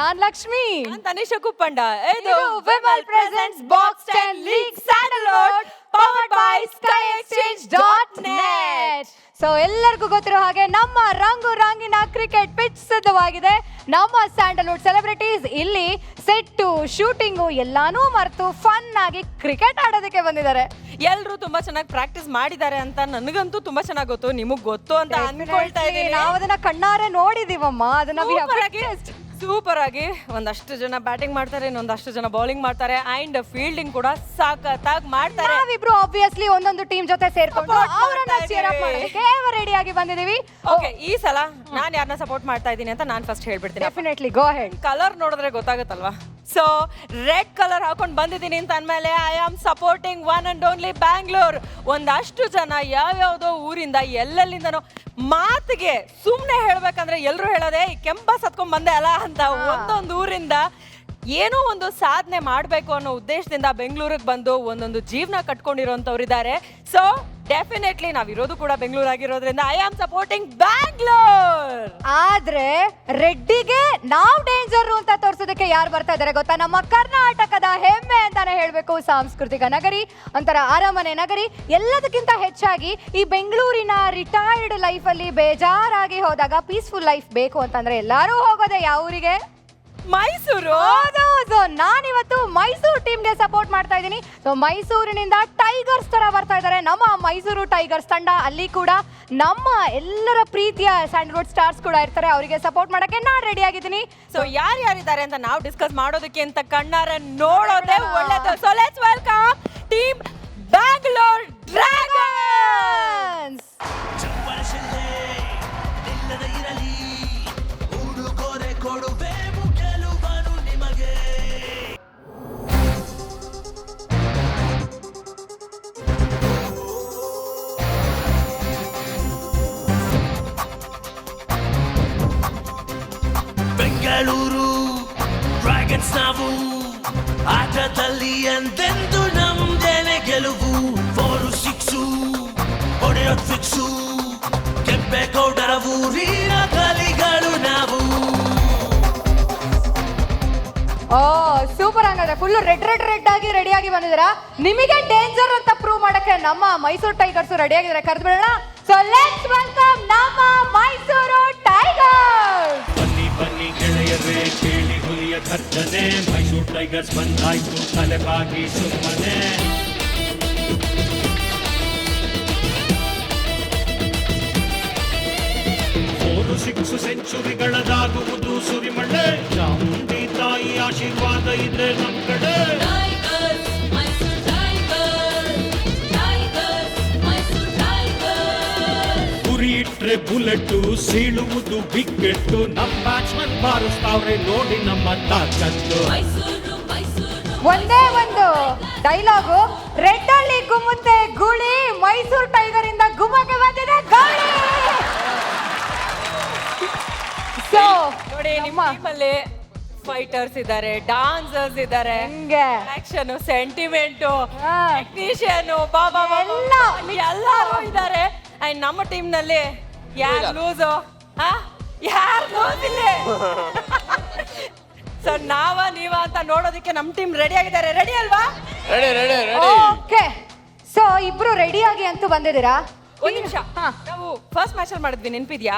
ನಾನ್ ಲಕ್ಷ್ಮಿ. ನಾನ್ ತನಿಷಾ ಕುಪ್ಪಂಡ. ಇದು Vimal presents box 10 league Sandalwood powered by skyexchange.net. So ಎಲ್ಲರಿಗೂ ಗೊತ್ತಿರೋ ಹಾಗೆ ನಮ್ಮ ರಂಗು ರಂಗಿನ ಕ್ರಿಕೆಟ್ ಪಿಚ್ ಸಿದ್ಧವಾಗಿದೆ. ನಮ್ಮ ಸ್ಯಾಂಡಲ್ವುಡ್ ಸೆಲೆಬ್ರಿಟೀಸ್ ಇಲ್ಲಿ ಸೆಟ್ಟು ಶೂಟಿಂಗು ಎಲ್ಲಾನು ಮರೆತು ಫನ್ ಆಗಿ ಕ್ರಿಕೆಟ್ ಆಡೋದಕ್ಕೆ ಬಂದಿದ್ದಾರೆ. ಎಲ್ರು ತುಂಬಾ ಚೆನ್ನಾಗಿ ಪ್ರಾಕ್ಟೀಸ್ ಮಾಡಿದ್ದಾರೆ ಅಂತ ನನಗಂತೂ ತುಂಬಾ ಚೆನ್ನಾಗಿ ಗೊತ್ತು, ನಿಮಗ್ ಗೊತ್ತು ಅಂತ ಅನ್ಕೊಳ್ತಾ ಇದ್ದೀನಿ. ನಾವು ಅದನ್ನ ಕಣ್ಣಾರೆ ನೋಡಿದೀವಮ್ಮ. ಅದನ್ನ ಸೂಪರ್ ಆಗಿ ಒಂದಷ್ಟು ಜನ ಬ್ಯಾಟಿಂಗ್ ಮಾಡ್ತಾರೆ, ಇನ್ನೊಂದಷ್ಟು ಜನ ಬೌಲಿಂಗ್ ಮಾಡ್ತಾರೆ ಅಂಡ್ ಫೀಲ್ಡಿಂಗ್ ಕೂಡ ಸಾಕತ್ತಾಗಿ ಮಾಡ್ತಾರೆ. ನಾವಿಬ್ರು ಆಬ್ವಿಯಸ್ಲಿ ಒಂದೊಂದು ಟೀಮ್ ಜೊತೆ ಸೇರ್ಕೊಂಡು ಅವರನ್ನ ಚೀರ್ ಅಪ್ ಮಾಡೋದಕ್ಕೆ ರೆಡಿ ಆಗಿ ಬಂದಿದೀವಿ. ಓಕೆ, ಈ ಸಲ ನಾನು ಯಾರನ್ನ ಸಪೋರ್ಟ್ ಮಾಡ್ತಾ ಇದ್ದೀನಿ ಅಂತ ನಾನು ಫಸ್ಟ್ ಹೇಳ್ಬಿಡ್ತೀನಿ. Definitely go head. ಕಲರ್ ನೋಡಿದ್ರೆ ಗೊತ್ತಾಗುತ್ತಲ್ವಾ? ಸೊ ರೆಡ್ ಕಲರ್ ಹಾಕೊಂಡು ಬಂದಿದ್ದೀನಿ ಅಂತ ಅಂದಮೇಲೆ I am supporting one and only Bangalore. ಒಂದಷ್ಟು ಜನ ಯಾವ್ಯಾವುದೋ ಊರಿಂದ ಎಲ್ಲೆಲ್ಲಿಂದನೋ ಮಾತಿಗೆ ಸುಮ್ಮನೆ ಹೇಳ್ಬೇಕಂದ್ರೆ ಎಲ್ಲರೂ ಹೇಳೋದೆ ಈ ಕೆಂಪಸ್ ಹತ್ಕೊಂಡ್ ಬಂದೆ ಅಲ್ಲ ಅಂತ. ಒಂದೊಂದು ಊರಿಂದ ಏನೋ ಒಂದು ಸಾಧನೆ ಮಾಡಬೇಕು ಅನ್ನೋ ಉದ್ದೇಶದಿಂದ ಬೆಂಗಳೂರಿಗೆ ಬಂದು ಒಂದೊಂದು ಜೀವನ ಕಟ್ಕೊಂಡಿರೋಂಥವ್ರು ಇದ್ದಾರೆ. ಸೊ ಡೆಫಿನೆಟ್ಲಿ ನಾವಿರೋದು ಕೂಡ ಬೆಂಗಳೂರು ಆಗಿರೋದ್ರಿಂದ ಐ ಆಮ್ ಸಪೋರ್ಟಿಂಗ್ ಬ್ಯಾಂಗ್ಳೂರ್. ಆದ್ರೆ ರೆಡ್ಡಿಗೆ ನಾವು ಡೇಂಜರ್ ಅಂತ ತೋರ್ಸೋದಕ್ಕೆ ಯಾರು ಬರ್ತಾ ಇದಾರೆ ಗೊತ್ತಾ? ನಮ್ಮ ಕರ್ನಾಟಕದ ಹೆಮ್ಮೆ ಅಂತಾನೆ ಹೇಳ್ಬೇಕು. ಸಾಂಸ್ಕೃತಿಕ ನಗರಿ, ಒಂಥರ ಅರಮನೆ ನಗರಿ. ಎಲ್ಲದಕ್ಕಿಂತ ಹೆಚ್ಚಾಗಿ ಈ ಬೆಂಗಳೂರಿನ ರಿಟೈರ್ಡ್ ಲೈಫ್ ಅಲ್ಲಿ ಬೇಜಾರಾಗಿ ಹೋದಾಗ ಪೀಸ್ಫುಲ್ ಲೈಫ್ ಬೇಕು ಅಂತಂದ್ರೆ ಎಲ್ಲಾರು ಹೋಗೋದೆ ಯಾವ ಊರಿಗೆ? ಮೈಸೂರು. ಸೊ ನಾನಿವತ್ತು ಮೈಸೂರು ಟೀಮ್ಗೆ ಸಪೋರ್ಟ್ ಮಾಡ್ತಾ ಇದ್ದೀನಿ. ಸೊ ಮೈಸೂರಿನಿಂದ ಟೈಗರ್ಸ್ ತರ ಬರ್ತಾ ಇದ್ದಾರೆ ನಮ್ಮ ಮೈಸೂರು ಟೈಗರ್ಸ್ ತಂಡ. ಅಲ್ಲಿ ಕೂಡ ನಮ್ಮ ಎಲ್ಲರ ಪ್ರೀತಿಯ ಸ್ಯಾಂಡಲ್ವುಡ್ ಸ್ಟಾರ್ಸ್ ಕೂಡ ಇರ್ತಾರೆ. ಅವರಿಗೆ ಸಪೋರ್ಟ್ ಮಾಡಕ್ಕೆ ನಾನು ರೆಡಿ ಆಗಿದ್ದೀನಿ. ಸೊ ಯಾರ್ಯಾರಿದ್ದಾರೆ ಅಂತ ನಾವು ಡಿಸ್ಕಸ್ ಮಾಡೋದಕ್ಕೆ ಅಂತ ಕಣ್ಣಾರೆ ನೋಡೋದೇ ಒಳ್ಳೆದು. So let's welcome team Bangalore dragons. Bengaluru dragons ನಾವು ಆಟದಲ್ಲಿ ಎಂದೆಂದು ನಮ್ದೇನೆ ಗೆಲುವು. 4-6 ಹೊಡೆಯೋದ್ ಫಿಕ್ಸು, ಕೆಂಪೇಗೌಡರ ಊರಿನ ಕಲಿಗಳು ನಾವು. ಓ ಸೂಪರ್. ಹಂಗಾದ್ರೆ ಫುಲ್ ರೆಡ್ ರೆಡ್ ರೆಡ್ ಆಗಿ ರೆಡಿ ಆಗಿ ಬಂದಿದ್ದೀರಾ. ನಿಮಗೆ ಡೇಂಜರ್ ಅಂತ ಪ್ರೂವ್ ಮಾಡಕ್ಕೆ ನಮ್ಮ ಮೈಸೂರು ಟೈಗರ್ಸ್ ರೆಡಿ ಆಗಿದ್ದಾರೆ. ಕರೆದು ಬಿಡೋಣ. ಸೊ ಲೆಟ್ಸ್ ವೆಲ್ಕಮ್ ನಮ್ಮ ಮೈಸೂರು ಟೈಗರ್ಸ್. ಬನ್ನಿ ಗೆಳೆಯರೇ, ಕೇಳಿ ಹುಲಿಯ ಗರ್ಜನೆ. ಮೈಸೂರು ಟೈಗರ್ಸ್ ಬಂದಾಯ್ತು ತಲೆಬಾಗಿ ಸುಮ್ಮನೆ. 4-6 ಸೆಂಚುರಿಗಳದಾಗುವುದು ಸುರಿಮಳೆ. ಚಾಮುಂಡಿ ತಾಯಿ ಆಶೀರ್ವಾದ ಇದೆ ನಮ್ ಕಡೆ. ಗುರಿ ಇಟ್ರೆ ಬುಲೆಟ್, ಸೀಳುವುದು ವಿಕೆಟ್. ನಮ್ಮ ಬ್ಯಾಟ್ಸ್ಮನ್ ಬಾರಿಸ್ತಾವ್ರೆ ನೋಡಿ ನಮ್ಮ ತಾಕತ್ತು. ಒಂದೇ ಒಂದು ಡೈಲಾಗು, ರೆಡ್ ಅಲ್ಲಿ ಗುಮ್ಮುತ್ತೆ ಗುಳಿ, ಮೈಸೂರು ಟೈಗರ್ ಇಂದ ಗುಮ್ಮಕ್ಕೆ ಬಂದಿದೆ ಗಾಳಿ. ಸೊ ನೋಡಿ ನಿಮ್ಮ ಟೀಮಲ್ಲಿ ಫೈಟರ್ಸ್ ಇದ್ದಾರೆ, ಡಾನ್ಸರ್ಸ್ ಇದ್ದಾರೆ, ಆಕ್ಷನ್, ಸೆಂಟಿಮೆಂಟ್, ಟೆಕ್ನಿಷಿಯನ್, ಬಾಬಾ ಎಲ್ಲರೂ ಇದ್ದಾರೆ. ಅಂಡ್ ನಮ್ಮ ಟೀಮ್ ನಲ್ಲಿ ಯಾರು ಲೂಸ್ ಯಾರು ಲೂಸ್ ಇಲ್ಲ. ಸೊ ನೀವ ಅಂತ ನೋಡೋದಕ್ಕೆ ನಮ್ಮ ಟೀಮ್ ರೆಡಿ ಆಗಿದ್ದಾರೆ. ರೆಡಿ ಅಲ್ವಾ? ಓಕೆ. ಸೊ ಇಬ್ರು ರೆಡಿ ಆಗಿ ಅಂತೂ ಬಂದಿದ್ದೀರಾ. ಒಂದ್ ನಿಮಿಷ, ನಾವು ಫಸ್ಟ್ ಮ್ಯಾಚ್ ಅಲ್ಲಿ ಮಾಡಿದ್ವಿ, ನೆನಪಿದ್ಯಾ?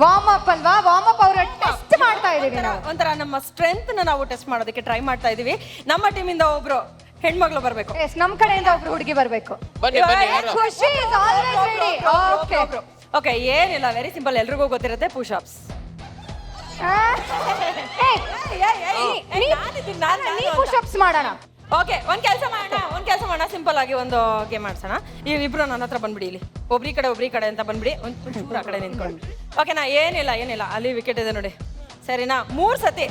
ವಾರ್ಮ್ ಅಪ್ ಅಲ್ವಾ? ವಾರ್ಮ್ ಅಪ್ ಅವ್ರ ಟೆಸ್ಟ್ ಮಾಡ್ತಾ ಇದೀವಿ ನಾವು. ಒಂಥರ ನಮ್ಮ ಸ್ಟ್ರೆಂತ್ ನಾವು ಟೆಸ್ಟ್ ಮಾಡೋದಕ್ಕೆ ಟ್ರೈ ಮಾಡ್ತಾ ಇದೀವಿ. ನಮ್ಮ ಟೀಮ್ ಇಂದ ಒಬ್ರು ಹೆಣ್ಮಗಳು ಬರ್ಬೇಕು. ನಮ್ ಕಡೆಯಿಂದ ಒಬ್ರು ಹುಡುಗಿ ಬರ್ಬೇಕು. ಖುಷಿ is always ready. Okay okay, ಏನಿಲ್ಲ, ವೆರಿ ಸಿಂಪಲ್, ಎಲ್ರಿಗೂ ಗೊತ್ತಿರುತ್ತೆ ಪುಷ್ ಅಪ್ಸ್. ಪುಷ್ ಅಪ್ಸ್ ಮಾಡೋಣ. ಓಕೆ, ಒಂದ್ ಕೆಲಸ ಮಾಡೋಣ, ಸಿಂಪಲ್ ಆಗಿ ಒಂದು ಗೇಮ್ ಆಡ್ಸೋಣ. ಇಬ್ರು ನನ್ನ ಹತ್ರ ಬಂದ್ಬಿಡಿ. ಇಲ್ಲಿ ಒಬ್ರಿ ಕಡೆ ಅಂತ ಬಂದ್ಬಿಡಿ. ಒಂಚೂರು ಆ ಕಡೆ ನಿಂತ್ಕೊಂಡು. ಓಕೆನಾ? ಏನಿಲ್ಲ, ಅಲ್ಲಿ ವಿಕೆಟ್ ಇದೆ ನೋಡಿ, ಸರಿನಾ? 3 ಸತಿ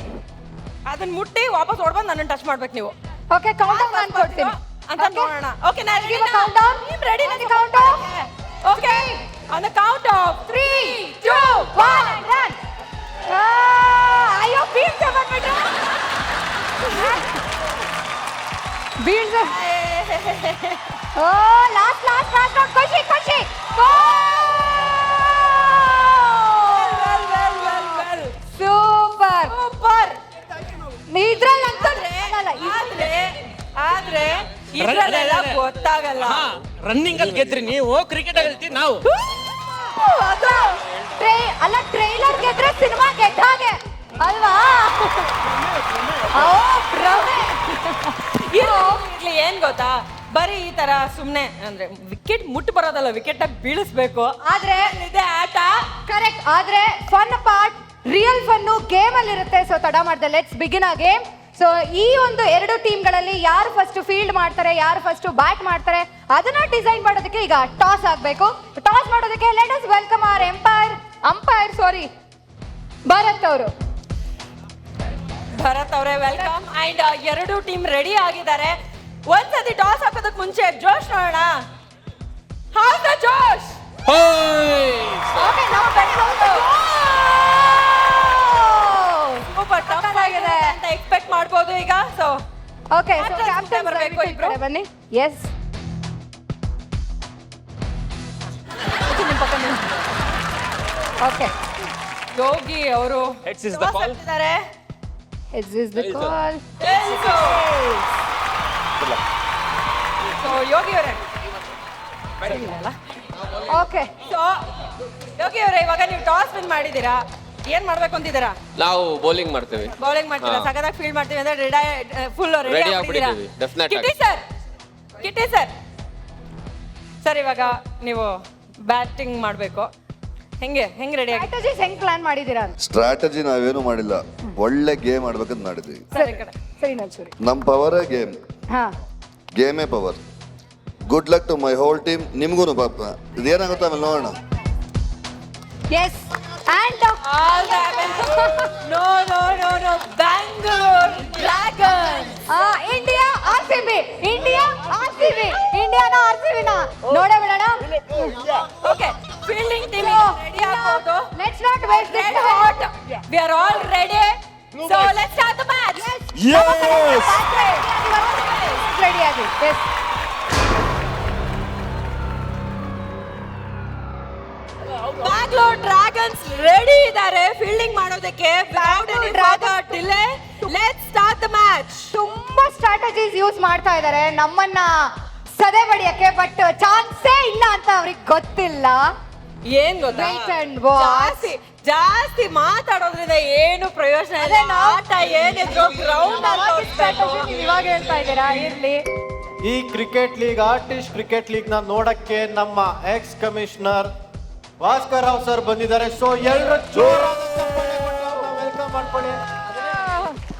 ಅದನ್ನ ಮುಟ್ಟಿ ವಾಪಸ್ ಓಡ್ಬಂದು ನನ್ನನ್ನು ಟಚ್ ಮಾಡ್ಬೇಕು ನೀವು. ಓಕೆ, ಕೌಂಟ್ ಡೌನ್ ನಾನು ಕೊಡ್ತೀನಿ ಅಂತ ನೋಡೋಣ. ಓಕೆ, ನಾನು count down ready. Count down. Okay, on the count of 3, 2, 1 run. ಅಯ್ಯೋ ಬೀಳ್ಸ ಬಂದ್ಬಿಟ್ರು. ಬೀಳ್ಸ. ಓ ಲಾಸ್ಟ್ ಖುಷಿ. ಸೂಪರ್. ರನ್ನಿಂಗ್ ಅಲ್ಲಿ ಗೆದ್ರಿ ನೀವು, ಕ್ರಿಕೆಟ್ ಅಲ್ಲಿ ಗೆಲ್ತೀವಿ ನಾವು. ಅಲ್ಲ ಟ್ರೈಲರ್ ಗೆದ್ರೆ ಸಿನಿಮಾ ಗೆದ್ದ ಹಾಗೆ ಅಲ್ವಾ? ಇರ್ಲಿ, ಏನ್ ಗೊತ್ತಾ, ಬರೀ ಈ ತರ ಸುಮ್ನೆ ಅಂದ್ರೆ ವಿಕೆಟ್ ಮುಟ್ಟು ಬರೋದಲ್ಲ, ವಿಕೆಟ್ ಬೀಳಿಸ್ಬೇಕು. ಆದ್ರೆ ಇದೆ ಆಟ. ಕರೆಕ್ಟ್. ಆದ್ರೆ fun part, real fun game ಅಲ್ಲಿ ಇರುತ್ತೆ. ಸೊ ತಡ ಮಾಡ್ದೆ, ಲೆಟ್ಸ್ ಬಿಗಿನ್ ಆ ಗೇಮ್. ಸೊ ಈ ಒಂದು 2 ಟೀಮ್ಗಳಲ್ಲಿ ಯಾರು ಫಸ್ಟ್ ಫೀಲ್ಡ್ ಮಾಡ್ತಾರೆ, ಯಾರು ಫಸ್ಟ್ ಬ್ಯಾಟ್ ಮಾಡ್ತಾರೆ, ಅದನ್ನ ಡಿಸೈನ್ ಮಾಡೋದಕ್ಕೆ ಈಗ ಟಾಸ್ ಆಗ್ಬೇಕು. ಟಾಸ್ ಮಾಡೋದಕ್ಕೆ let us welcome our umpire Bharat ಅವರು. ಭರತ್ ಅವರೇ ವೆಲ್ಕಮ್. ಅಂಡ್ 2 ಟೀಮ್ ರೆಡಿ ಆಗಿದ್ದಾರೆ. ಒಂದ್ಸತಿ ಟಾಸ್ ಹಾಕೋದಕ್ಕೆ ಮುಂಚೆ ಜೋಶ್ ನೋಡೋಣ. How the Josh? Okay, super tough ಆಗಿದೆ ಅಂತ ಎಕ್ಸ್ಪೆಕ್ಟ್ ಮಾಡ್ಬೋದು ಈಗ. ಸೊ ಓಕೆ, ಸೊ ಮತ್ತೆ ಕ್ಯಾಪ್ಟನ್ ಬರ್ಬೇಕು ಬರಬೇಕು, ಈ ಇಬ್ರು. ಕಡೆ ಬನ್ನಿ. S, okay. ಯೋಗಿ ಅವರು Heads is the call. Heads is the call. So Yogi ಅವರೇ, ಓಕೆ, ಸೊ ಯೋಗಿ ಅವರೇ, ಇವಾಗ ನೀವು ಟಾಸ್ ವಿನ್ ಮಾಡಿದ್ದೀರಾ, ಏನ್ ಮಾಡ್ಬೇಕು ಅಂತಿದ್ದೀರಾ? ನಾವು ಬೌಲಿಂಗ್ ಮಾಡ್ತೇವೆ. ಬೌಲಿಂಗ್ ಮಾಡ್ತೀರಾ? ಹಾ. ಸಗದಾಗಿ ಫೀಲ್ಡ್ ಮಾಡ್ತೀವಿ ಅಂದ್ರೆ ಫುಲ್ Ready ಆಗ್ಬಿಟ್ಟಿದ್ದೀವಿ, definite ಆಗಿ. ಕಿಟ್ಟಿ ಸರ್ ಇವಾಗ ನೀವು ಬ್ಯಾಟಿಂಗ್ ಮಾಡಬೇಕು. ಹೆಂಗ್ ರೆಡಿ ಆಗಿ? ಸ್ಟ್ರಾಟಜೀಸ್ ಹೆಂಗ್ ಪ್ಲಾನ್ ಮಾಡಿದ್ದೀರಾ ಅಂತ? ಸ್ಟ್ರಾಟಜಿ ನಾವೇನು ಮಾಡಿಲ್ಲ, ಒಳ್ಳೆ ಗೇಮ್ ಆಡ್ಬೇಕಂತ ಮಾಡಿದ್ವಿ. ಸರಿ ಕಡೆ. ಸರಿ ನಲ್ಸೂರಿ. ನಮ್ಮ ಪವರೇ ಗೇಮ್, ಹಾ, ಗೇಮೇ power. Good luck to my whole team. ನಿಮ್ಗೂ ಪಾಪ ಇದೇನಾಗುತ್ತೆ ಆಮೇಲೆ ನೋಡೋಣ. Yes, and All the no, Bangalore Dragons. India RCB, ಇಂಡಿಯಾನ ಆರ್ಸಿಬಿನ ನೋಡೇ ಬಿಡೋಣ. Okay, fielding team ready ಆಗ್ಬೋದು. Let's not waste this Red hot. We are all ready. So let's start the match. Ready ಆಗಿ. ಎಸ್, Bangalore Dragons ready ಇದ್ದಾರೆ fielding ಮಾಡೋದಕ್ಕೆ. Without any further delay, let's start the match. ತುಂಬಾ strategies use ಮಾಡ್ತಾ ಇದ್ದಾರೆ ನಮ್ಮನ್ನ ಸದೆ ಬಡಿಯಕ್ಕೆ, but ಚಾನ್ಸೇ ಇಲ್ಲ ಅಂತ ಅವ್ರಿಗೆ ಗೊತ್ತಿಲ್ಲ. ಏನ್ ಗೊತ್ತಾ, Wait and watch. ಜಾಸ್ತಿ ಮಾತಾಡೋದ್ರಿಂದ ಏನು ಪ್ರಯೋಜನ ಇಲ್ಲ. ಆಟ ಏನಿದ್ರು ಗ್ರೌಂಡ್ ಸ್ಟ್ರಾಟಜಿ ನೀವು ಇವಾಗ ಹೇಳ್ತಾ ಇದ್ದೀರಾ, ಇರ್ಲಿ. ಈ cricket league, artist cricket league ನ ನೋಡಕ್ಕೆ ನಮ್ಮ ex commissioner Bhaskar Rao sir ಬಂದಿದ್ದಾರೆ. ಸೊ ಎಲ್ಲರೂ ವೆಲ್ಕಮ್ ಮಾಡ್ಕೊಳ್ಳಿ.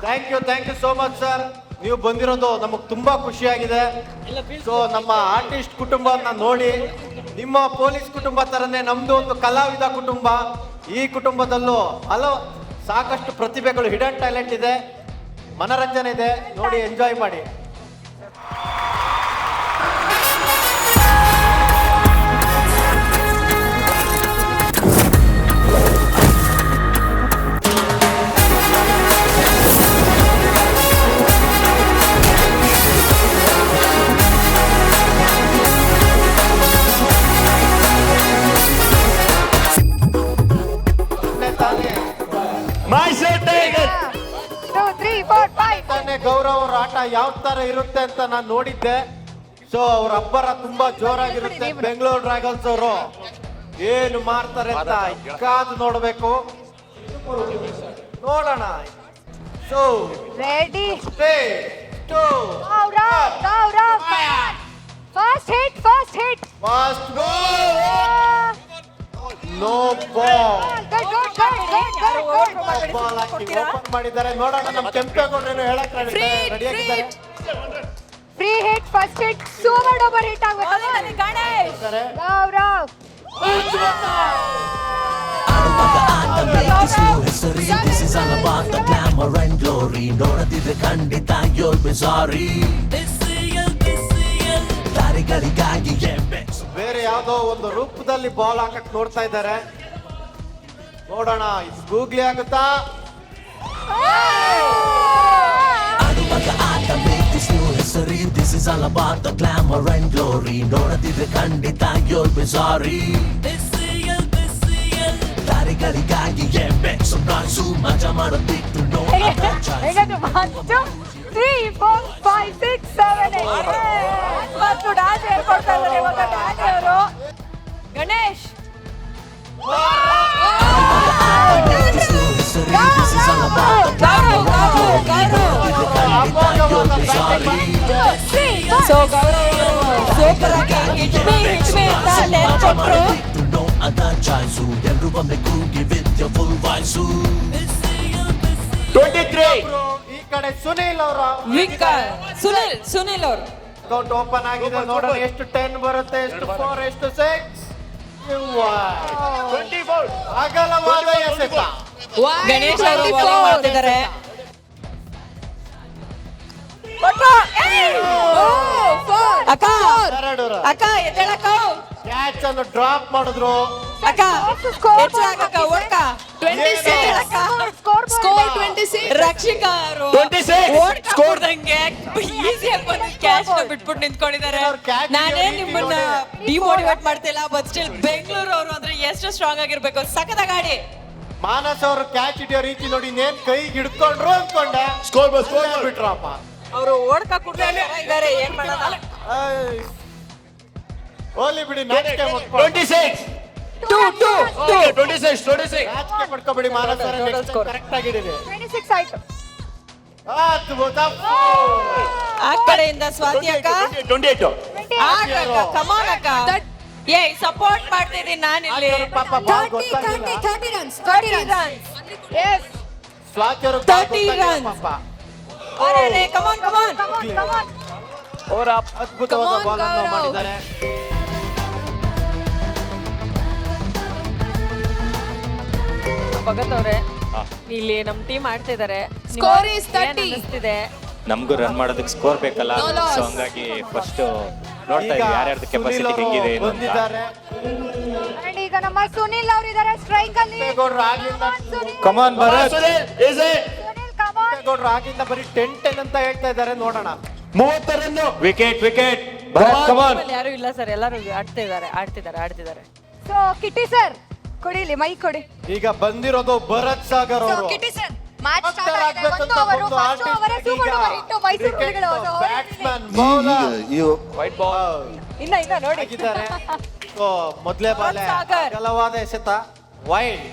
Thank you so much sir. ನೀವು ಬಂದಿರೋದು ನಮಗೆ ತುಂಬಾ ಖುಷಿಯಾಗಿದೆ. ಸೊ ನಮ್ಮ ಆರ್ಟಿಸ್ಟ್ ಕುಟುಂಬನ ನೋಡಿ, ನಿಮ್ಮ ಪೊಲೀಸ್ ಕುಟುಂಬ ತರನೇ ನಮ್ದು ಒಂದು ಕಲಾವಿದ ಕುಟುಂಬ. ಈ ಕುಟುಂಬದಲ್ಲೂ ಸಾಕಷ್ಟು ಪ್ರತಿಭೆಗಳು, ಹಿಡನ್ ಟ್ಯಾಲೆಂಟ್ ಇದೆ, ಮನರಂಜನೆ ಇದೆ. ನೋಡಿ, ಎಂಜಾಯ್ ಮಾಡಿ. ಗೌರವ್ ಅವ್ರ ಆಟ ಯಾವ ತರ ಇರುತ್ತೆ ಅಂತ ನಾನು ನೋಡಿದ್ದೆ. ಸೊ ಅವ್ರ ಅಬ್ಬರ ತುಂಬಾ ಜೋರಾಗಿರುತ್ತೆ. ಬೆಂಗಳೂರು ಡ್ರ್ಯಾಗನ್ಸ್ ಅವರು ಏನು ಮಾಡ್ತಾರೆ ಅಂತ ಕಾದು ನೋಡ್ಬೇಕು. ನೋಡೋಣ. So ready, 3, 2, Gaurav first hit, fast goal. No ball. Ball ಹಾಕಿ ಓಪನ್ ಮಾಡಿದ್ದಾರೆ. ನೋಡೋಣ, ನಮ್ಮ ಕೆಂಪೇಗೌಡರೇನು ಹೇಳಕ್ ರೆಡಿಯಾಗಿದ್ದಾರೆ. Free hit, first hit, super duper hit ಆಗ್ಬೇಕು. Ganesh Gaurav This is all about the glamour and glory. ನೋಡದಿದ್ರೆ ಖಂಡಿತ you'll be sorry. ತಾರಿಗಳಿಗಾಗಿ ಬೇರೆ ಯಾವ್ದೋ ಒಂದು ರೂಪದಲ್ಲಿ ಬಾಲ್ ಹಾಕಕ್ ನೋಡ್ತಾ ಇದ್ದಾರೆ. ನೋಡೋಣ, ಇದು ಗೂಗ್ಲಿ ಆಗುತ್ತಾ? ಆಡುವಾಗ ಆಟ ಬೇಕಿಸು ಹೆಸರಿ. This is all about the glamour and glory. ನೋಡದಿದ್ರೆ ಖಂಡಿತ you'll be sorry. ತಾರಿಗಳಿಗಾಗಿ ಎಮ್ಮೆ ಸುಮ್ನಾಸು ಮಜಾ ಮಾಡುತ್ತಿತ್ತು. ಹೇಗಾದ್ರು ಮಾತು 3, 4, 5, 6, 7, 8. ಮತ್ತು ಡ್ಯಾನ್ಸ್ ಹೇಳ್ಕೊಡ್ತಾ ಇದ್ದಾರೆ ಇವಾಗ ಡ್ಯಾನಿ ಅವರು. ಗಣೇಶ್ ಸೊ ಗೌರವ್ ಸೂಪರ್ ಆಗಿ ಹಿಟ್ ಮೀ ಅಂತ ನೆನ್ಕೊಟ್ರು. No other choice. ಎಲ್ರು ಒಮ್ಮೆ ಕೂಗಿ with your full voice. 23 ಈ ಕಡೆ ಸುನೀಲ್ ಅವರ ಸುನಿಲ್ ಅವರು ಅಕೌಂಟ್ ಓಪನ್ ಆಗಿದೆ. ನೋಡೋಣ ಎಷ್ಟು 10 ಬರುತ್ತೆ, ಎಷ್ಟು 4, ಎಷ್ಟು 6. 24 ಅಗಲವಾದ ಎಸೆತ. ಗಣೇಶ್ ಅವರು bowling ಮಾಡ್ತಿದ್ದಾರೆ. ಅಕ್ಕ ಎರಡು ಅಕ್ಕ ಎದ್ದೇಳಕ್ಕ ಕ್ಯಾಚ್ ಅನ್ನು ಡ್ರಾಪ್ ಮಾಡಿದ್ರು. ಅಕ್ಕ ಹೆಚ್ಚಾಗಕ್ಕ ಓಡ್ಕ 26 ಅಕ್ಕ ಸ್ಕೋರ್ 26. ರಕ್ಷಿಕಾ ಅವರು 26 ಸ್ಕೋರ್ ದಂಗೆ ಈಸಿಯಾಗಿ ಬಂದು ಕ್ಯಾಚ್ ನ ಬಿಟ್ಬಿಟ್ಟು ನಿಂತ್ಕೊಂಡಿದ್ದಾರೆ. ನಾನೇ ನಿಮ್ಮನ್ನ ಡಿಮೋಟಿವೇಟ್ ಮಾಡ್ತಿಲ್ಲ, ಬಟ್ ಸ್ಟಿಲ್ ಬೆಂಗಳೂರು ಅವರು ಅಂದ್ರೆ ಎಷ್ಟು ಸ್ಟ್ರಾಂಗ್ ಆಗಿರ್ಬೇಕು. ಸಖತ್ ಗಾಡಿ. ಮಾನಸ್ ಅವರು ಕ್ಯಾಚ್ ಹಿಡಿಯೋ ರೀತಿ ನೋಡಿ ನೇಮ್ ಕೈಗೆ ಹಿಡ್ಕೊಂಡ್ರು ಅನ್ಕೊಂಡೆ. ಸ್ಕೋರ್ ಬಿಟ್ರಪ್ಪ. ಅವರು ಓಡ್ಕ ಕುಡ್ತಾರೆ ಇದಾರೆ, ಏನ್ ಮಾಡೋದಲ್ಲ. ಹೋಗ್ಲಿ ಬಿಡಿ, ನಾಚಿಕೆ 26 ನಾಚಿಕೆ ಪಡ್ಕೋಬೇಡಿ. ಮಾನಸ್ ಕರೆಕ್ಟ್ ಆಗಿದ್ದೀವಿ. 26 ಆಯ್ತು. ಅದ್ಭುತ. ಆ ಕಡೆಯಿಂದ ಸ್ವಾತಿ ಅಕ್ಕ 28 ಕಮಾನ್ ಅಕ್ಕ. ಏ ಸಪೋರ್ಟ್ ಮಾಡ್ತಿದ್ದೀನಿ ನಾನು ಇಲ್ಲಿ. ಪಾಪ ಬಾಲ್ ಗೊತ್ತಾಗಿಲ್ಲ. 30 runs. Yes. ಸ್ವಾತಿ ಅವರು 30 runs. ಪಾಪ ಅರೆ ಕಮಾನ್ Come on. ಅದ್ಭುತವಾದ ಬಾಲ್ ಅನ್ನು ಮಾಡಿದ್ದಾರೆ. ಭಗತ್ ಅವರೇ, ಇಲ್ಲಿ ನಮ್ ಟೀಮ್ ಆಡ್ತಿದ್ದಾರೆ. Score is 30. ಏನ್ ಅನ್ನಿಸ್ತಿದೆ? ನಮಗೂ ರನ್ ಮಾಡೋದಕ್ಕೆ ಸ್ಕೋರ್ ಬೇಕಲ್ಲ, ಸೊ ಹಂಗಾಗಿ ಫಸ್ಟ್ ನೋಡ್ತಾ ಈಗ ಇದ್ದೀವಿ ಯಾರ್ಯಾರ್ದು ಕೆಪಾಸಿಟಿ ಸುನೀಲ್ ಹೆಂಗಿದೆ ಅವರು ಏನು ಅಂತ. ಬಂದಿದ್ದಾರೆ. And ಈಗ ನಮ್ಮ ಸುನಿಲ್ ಅವರು ಇದ್ದಾರೆ ಸ್ಟ್ರೈಕ್ ಅಲ್ಲಿ. ಗೌಡ್ರು ಆಗಿಂದ come on Bharat easy Sunil come on. ಗೌಡ್ರು ಆಗಿಂದ ಬರೀ 10 ಅಂತ ಹೇಳ್ತಾ ಇದ್ದಾರೆ. ನೋಡೋಣ. 30 ರನ್ ವಿಕೆಟ್ ಭರತ್ ಕಮಾನ್. ಆಮೇಲೆ ಯಾರು ಇಲ್ಲ ಸರ್, ಎಲ್ಲರೂ ಆಡ್ತಿದ್ದಾರೆ. So ಕಿಟ್ಟಿ ಸರ್ ಕೊಡಿಲಿ ಮೈ ಕೊಡಿ. ಈಗ ಬಂದಿರೋದು ಭರತ್ ಸಾಗರ್ ಅವರು. ಕಿಟ್ಟಿ ಸರ್ ಮ್ಯಾಚ್ ಸ್ಟಾರ್ಟ್ ಆಗಿದೆ. 1 over first over super over ಇಟ್ಟು ಮೈಸೂರು ಹುಲಿಗಳು ಬ್ಯಾಟ್ಸ್ಮನ್ ಬೌಲರ್ ವೈಟ್ ಬಾಲ್ ಇನ್ನ ನೋಡಿ ಆಗಿದ್ದಾರೆ. ಸೊ ಮೊದಲೇ ಬಾಲ್ ಭರತ್ ಸಾಗರ್. ಅಗಲವಾದ ಎಸೆತ ವೈಡ್.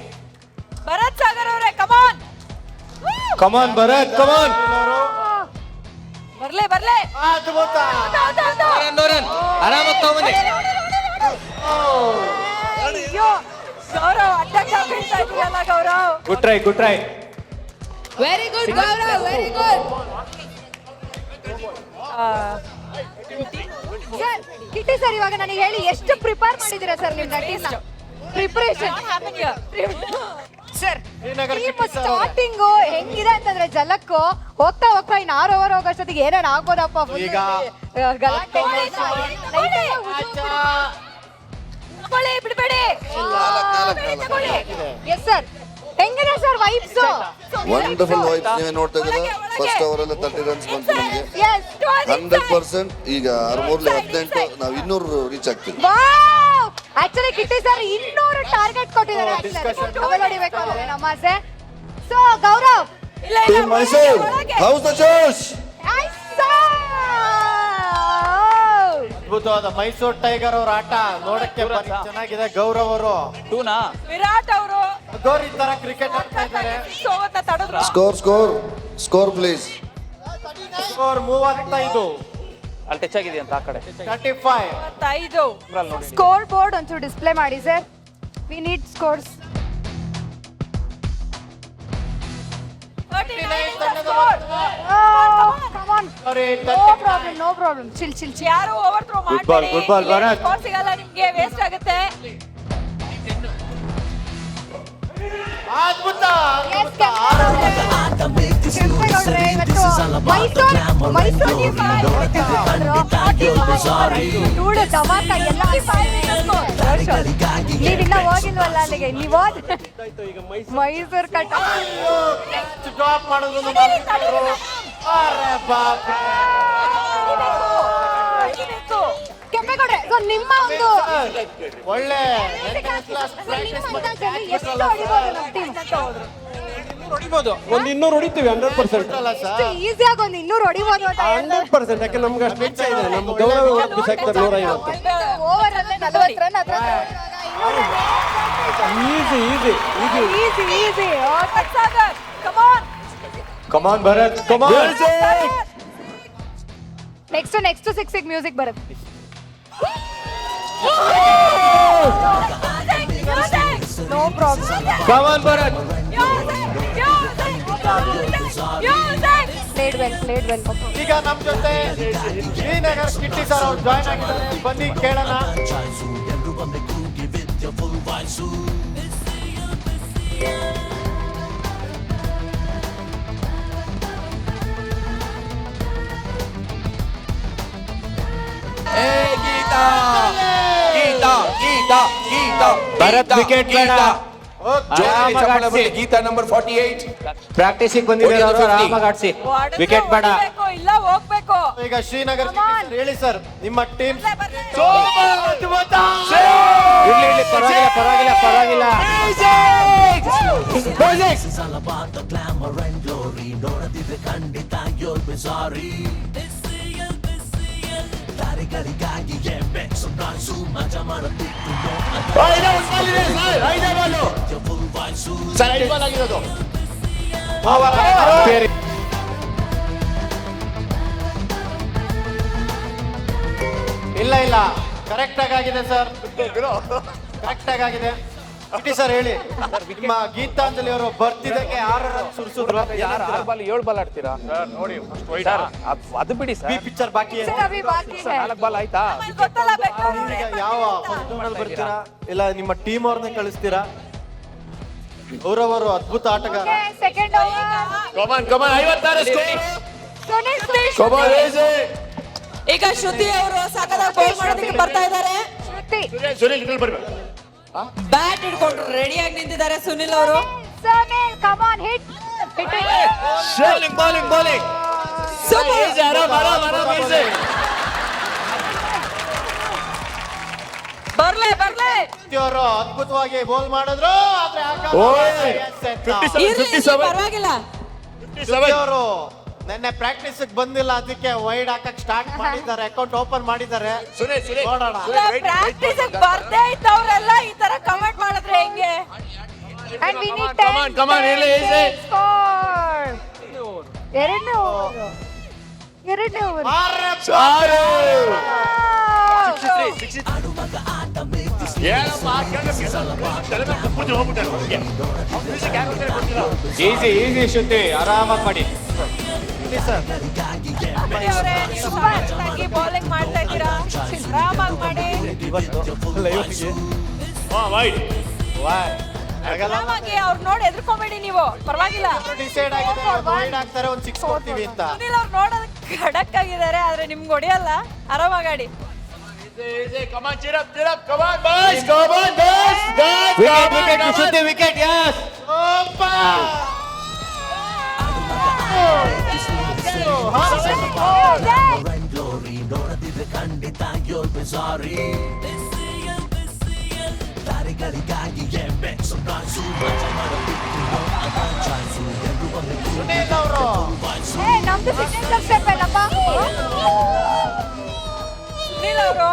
ಭರತ್ ಸಾಗರ್ ಅವರೇ ಕಮಾನ್. ಕಮಾನ್ ಭರತ್ ಕಮಾನ್. ಬರ್ಲೆ ಅದ್ಭುತ. ಆರಾಮಾಗಿ ತಗೊಂಬನ್ನಿ. ಅಯ್ಯೋ ಗೌರವ್ ಅಡ್ಡಕ್ಕ ಬೀಳ್ತಾ ಇದೆಯಲ್ಲ Gaurav. Good try very good Gaurav, very good. Kitty sir ಇವಾಗ ನನಗೆ ಹೇಳಿ ಎಷ್ಟು ಪ್ರಿಪೇರ್ ಮಾಡಿದ್ದೀರಾ ಸರ್ ನಿಮ್ಮ ಟೀಮ್ ನ? Preparation sir Srinagar team Kitty sir ಅವರೇ. ಸ್ಟಾರ್ಟಿಂಗ್ ಹೆಂಗಿದೆ ಅಂತಂದ್ರೆ ಜಲಕ್ಕೂ ಹೋಗ್ತಾ ಇನ್ನು 6 ಓವರ್ ಹೋಗೋಷ್ಟೊತ್ತಿಗೆ ಏನೇನ್ ಆಗ್ಬೋದಪ್ಪ. full ಈಗ ಗಲಾಟೆ ಬಿಡಬೇಡಿ. ಎಸ್ ಸರ್ ಹೆಂಗಿದೆ ಸರ್ ವೈಬ್ಸ್? ವಂಡರ್ಫುಲ್ ವೈಬ್ಸ್ ನೀವೇ ನೋಡ್ತಾ ಇದ್ದೀರಾ. ಫಸ್ಟ್ ಓವರ್ ಅಲ್ಲಿ 30 ರನ್ಸ್ ಬಂತು ನಮಗೆ. 100%. ಈಗ 18 ನಾವು 200 ರೀಚ್ ಆಗ್ತೀವಿ. Wow actually Kitty sir 200 target ಕೊಟ್ಟಿದ್ದಾರೆ. Discussion. ಡಬಲ್ ಹೊಡಿಬೇಕು ಅಂದ್ರೆ ನಮ್ಮ ಆಸೆ. So Gaurav team Mysore how's the josh. ಅದ್ಭುತವಾದ ಮೈಸೂರು ಟೈಗರ್ ಅವರ ಆಟ ನೋಡಕ್ಕೆ ಭಾರಿ ಚೆನ್ನಾಗಿದೆ. ಗೌರವ್ ಅವರು ವಿರಾಟ್ ಅವರು ಗೌರಿ ತರ ಕ್ರಿಕೆಟ್ ಆಡ್ತಾ ಇದ್ದಾರೆ. ಸೋವತ್ತ ತಡೆದ್ರು. Score please. ಸ್ಕೋರ್ 35 ಅಲ್ಲಿ ಟಚ್ ಆಗಿದೆ ಅಂತ ಆ ಕಡೆ 35. 35 ಸ್ಕೋರ್ ಬೋರ್ಡ್ ಒಂಚೂರು ಡಿಸ್ಪ್ಲೇ ಮಾಡಿ ಸರ್. We need scores. 39 ತಂಡದ ಕಮ್ ಆನ್ ಅರೆ, ನೋ ಪ್ರಾಬ್ಲಮ್ ಚಿಲ್ ಯಾರು over throw Good ball, good ball, ಭರತ್. ಸ್ಕೋರ್ ಸಿಗಲ್ಲ ನಿಮ್ಗೆ, ವೇಸ್ಟ್ ಆಗುತ್ತೆ. ಅದ್ಭುತ. ನೀವಿನ್ನ ಹೋಗಿಲ್ವಲ್ಲ ಅಲ್ಲಿಗೆ. ನೀವು ಮೈಸೂರು ಕಟ್ಟ ಡ್ರಾಪ್ ಮಾಡಿದ್ರು ನಮ್ಮ ಮೈಸೂರು. ಅರೆ ಬಾಪ್ರೆ. ಕೆಂಪೇಗೌಡ್ರೆ ಸೊ ನಿಮ್ಮ ಒಂದು ಒಳ್ಳೆ ನಿಮ್ಮ ಅಂದಾಜಲ್ಲಿ ಎಷ್ಟು ಹೊಡಿಬೋದು ನಮ್ಮ ಟೀಮ್? ಹೊಡಿಬೋದು ಒಂದು 200 ಹೊಡಿತೀವಿ 100%. ಅಲ್ಲ ಸರ್ ಈಸಿಯಾಗಿ ಒಂದು 200 ಹೊಡಿಬೋದು ಅಂತ 100% ಯಾಕೆ ನಮ್ಗೆ ಅಷ್ಟು ಇಚ್ಛೆ ಇದೆ. ನಮ್ಮ ಗೌರವ ಬಿಸಾಕ್ತಾರೆ 150. ಓವರ್ ಅಲ್ಲೇ 40 ರನ್ ಅದ್ರ easy Sagar come on Come on, Bharat. Come on. Next 6 music ಬರುತ್ತೆ. No problem. Come on, Bharat. Played well. ಈಗ ನಮ್ಮ ಜೊತೆ ಶ್ರೀನಗರ್ ಕಿಟ್ಟಿ ಸರ್ ಅವ್ರು ಜಾಯ್ನ್ ಆಗಿದ್ದಾರೆ. ಬನ್ನಿ ಕೇಳೋಣ. ಎಲ್ರು ಬಂದೆ ಕೂಗಿ Vidya full voice Bharat wicket ಬೇಡ. ಗೀತಾ ನಂಬರ್ 48 ಪ್ರಾಕ್ಟೀಸಿಗೆ ಬಂದಿದ್ದಾರೆ ಅವರು, ಆರಾಮಾಗಿ ಆಡ್ಸಿ. ವಿಕೆಟ್ ಬೇಡ. ಇಲ್ಲ ಹೋಗ್ಬೇಕು. ಈಗ ಶ್ರೀನಗರ್ ಕಿಟ್ಟಿ ಸರ್ ಹೇಳಿ ಸರ್ ನಿಮ್ಮ ಟೀಮ್ ಇರ್ಲಿ ಪರವಾಗಿಲ್ಲ. This is all about the glamour and glory. ನೋಡದಿದ್ರೆ ಖಂಡಿತ you'll be sorry. ತಾರೆಗಳಿಗಾಗಿ ಬೆಕ್ಸು ಡಾನ್ಸು ಮಜಾ ಮಾಡುತ್ತಿತ್ತು ಫುಲ್ ವಾಯ್ಸು ಇಲ್ಲ ಕರೆಕ್ಟ್ ಆಗಿದೆ ಸರ್. ಕರೆಕ್ಟ್ ಆಗಿದೆ. ಕಿಟ್ಟಿ ಸರ್ ಹೇಳಿ ನಿಮ್ಮ ಗೀತಾಂಜಲಿ ಅವರು ಬರ್ತಿದ್ದಕ್ಕೆ 6 ರನ್ ಸುರಿಸಿದ್ರು. 7 ಬಾಲ್ ಆಡ್ತೀರಾ ನೋಡಿ ಅದು ಬಿಡಿ ಬಿ ಪಿಕ್ಚರ್ ಬಾಕಿ ಇದೆ. ಅಭಿ ಬಾಕಿ ಹೈ. 4 ಬಾಲ್ ಆಯ್ತಾ? ಗೊತ್ತಲ್ಲ ಬೇಕು. ಈಗ ಯಾವ ಫಸ್ಟ್ ಓವರ್ ಬರ್ತೀರಾ ಇಲ್ಲ ನಿಮ್ಮ ಟೀಮ್ ಅವ್ರನ್ನೇ ಕಳಿಸ್ತೀರಾ? ಅವರವರು ಅದ್ಭುತ ಆಟಗಾರ. Second over. Come on. 56 score. Sunil speed. Come on, easy. ಈಗ ಶ್ರುತಿ ಅವರು ಸಕದಾಗಿ ಬೌಲ್ ಮಾಡೋದಕ್ಕೆ ಬರ್ತಾ ಇದ್ದಾರೆ. ಸುನಿಲ್ ಬರ್ಬೇಕು. ಬ್ಯಾಟ್ ಹಿಡ್ಕೊಂಡು ರೆಡಿಯಾಗಿ ನಿಂತಿದ್ದಾರೆ ಸುನಿಲ್ ಅವರು. Sunil come on hit. Bowling. Easy, ಆರಾಮ್ easy. ಬರ್ಲೆ ಅವರು ಅದ್ಭುತವಾಗಿ ಬೋಲ್ ಮಾಡಿದ್ರು. ಆದ್ರೆ ಓಯ್. 57. ಪರವಾಗಿಲ್ಲ. ಅವರು ನೆನ್ನೆ ಪ್ರಾಕ್ಟೀಸ್ ಬಂದಿಲ್ಲ, ಅದಕ್ಕೆ ವೈಡ್ ಹಾಕಕ್ ಸ್ಟಾರ್ಟ್ ಮಾಡಿದ್ದಾರೆ, ಅಕೌಂಟ್ ಓಪನ್ ಮಾಡಿದ್ದಾರೆ. ನೋಡೋಣ. ಪ್ರಾಕ್ಟೀಸ್ ಬರ್ದೇ ಇದ್ದವರೆಲ್ಲ ಈ ತರ ಕಮೆಂಟ್ ಮಾಡಿದ್ರೆ ಹೆಂಗೆ? And we need 10. Come on, really easy. Score. ಎರಡನೇ ಓವರ್. ಈಸಿ ಶ್ರುತಿ, ಆರಾಮಾಗಿ ಮಾಡಿ. ಬೌಲಿಂಗ್ ಮಾಡ್ತಾ ಇದ್ದೀರಾ, ಆರಾಮಾಗಿ ಮಾಡಿ. ಆರಾಮಾಗಿ ಅವ್ರು ನೋಡಿ ಎದ್ರಕೊಂಬೇಡಿ ನೀವು, ಪರವಾಗಿಲ್ಲ. ಡಿಸೈಡ್ ಆಗಿದೆ ವೈಡ್ ಹಾಕ್ತಾರೆ, ಒಂದು 6 ಕೊಡ್ತೀವಿ ಅಂತ. ಸುನಿಲ್ ಅವ್ರು ನೋಡೋದು ಖಡಕ್ ಆಗಿದ್ದಾರೆ, ಆದ್ರೆ ನಿಮ್ಗೆ ಹೊಡೆಯಲ್ಲ. ಆರಾಮಾಗಿ ಆಡಿ. Come on, cheer up. Come on, boys. Wicket, Shruti, wicket, yes. glory. ನೋಡದಿದ್ರೆ ಖಂಡಿತ you'll be sorry. ತಾರೆಗಳಿಗಾಗಿ ಬೆಕ್ಸು ಡಾನ್ಸು ಮಜಾ ಮಾಡುತ್ತಿತ್ತು ಅದ ಚಾನ್ಸು. ಎಲ್ರು ಬಂದೆ ಸುನಿಲ್ ಅವರು ನಮ್ದು ಸಿಗ್ನೇಚರ್ ಸ್ಟೆಪ್ ಅಲ್ಲಪ್ಪ. ಸುನಿಲ್ ಅವರು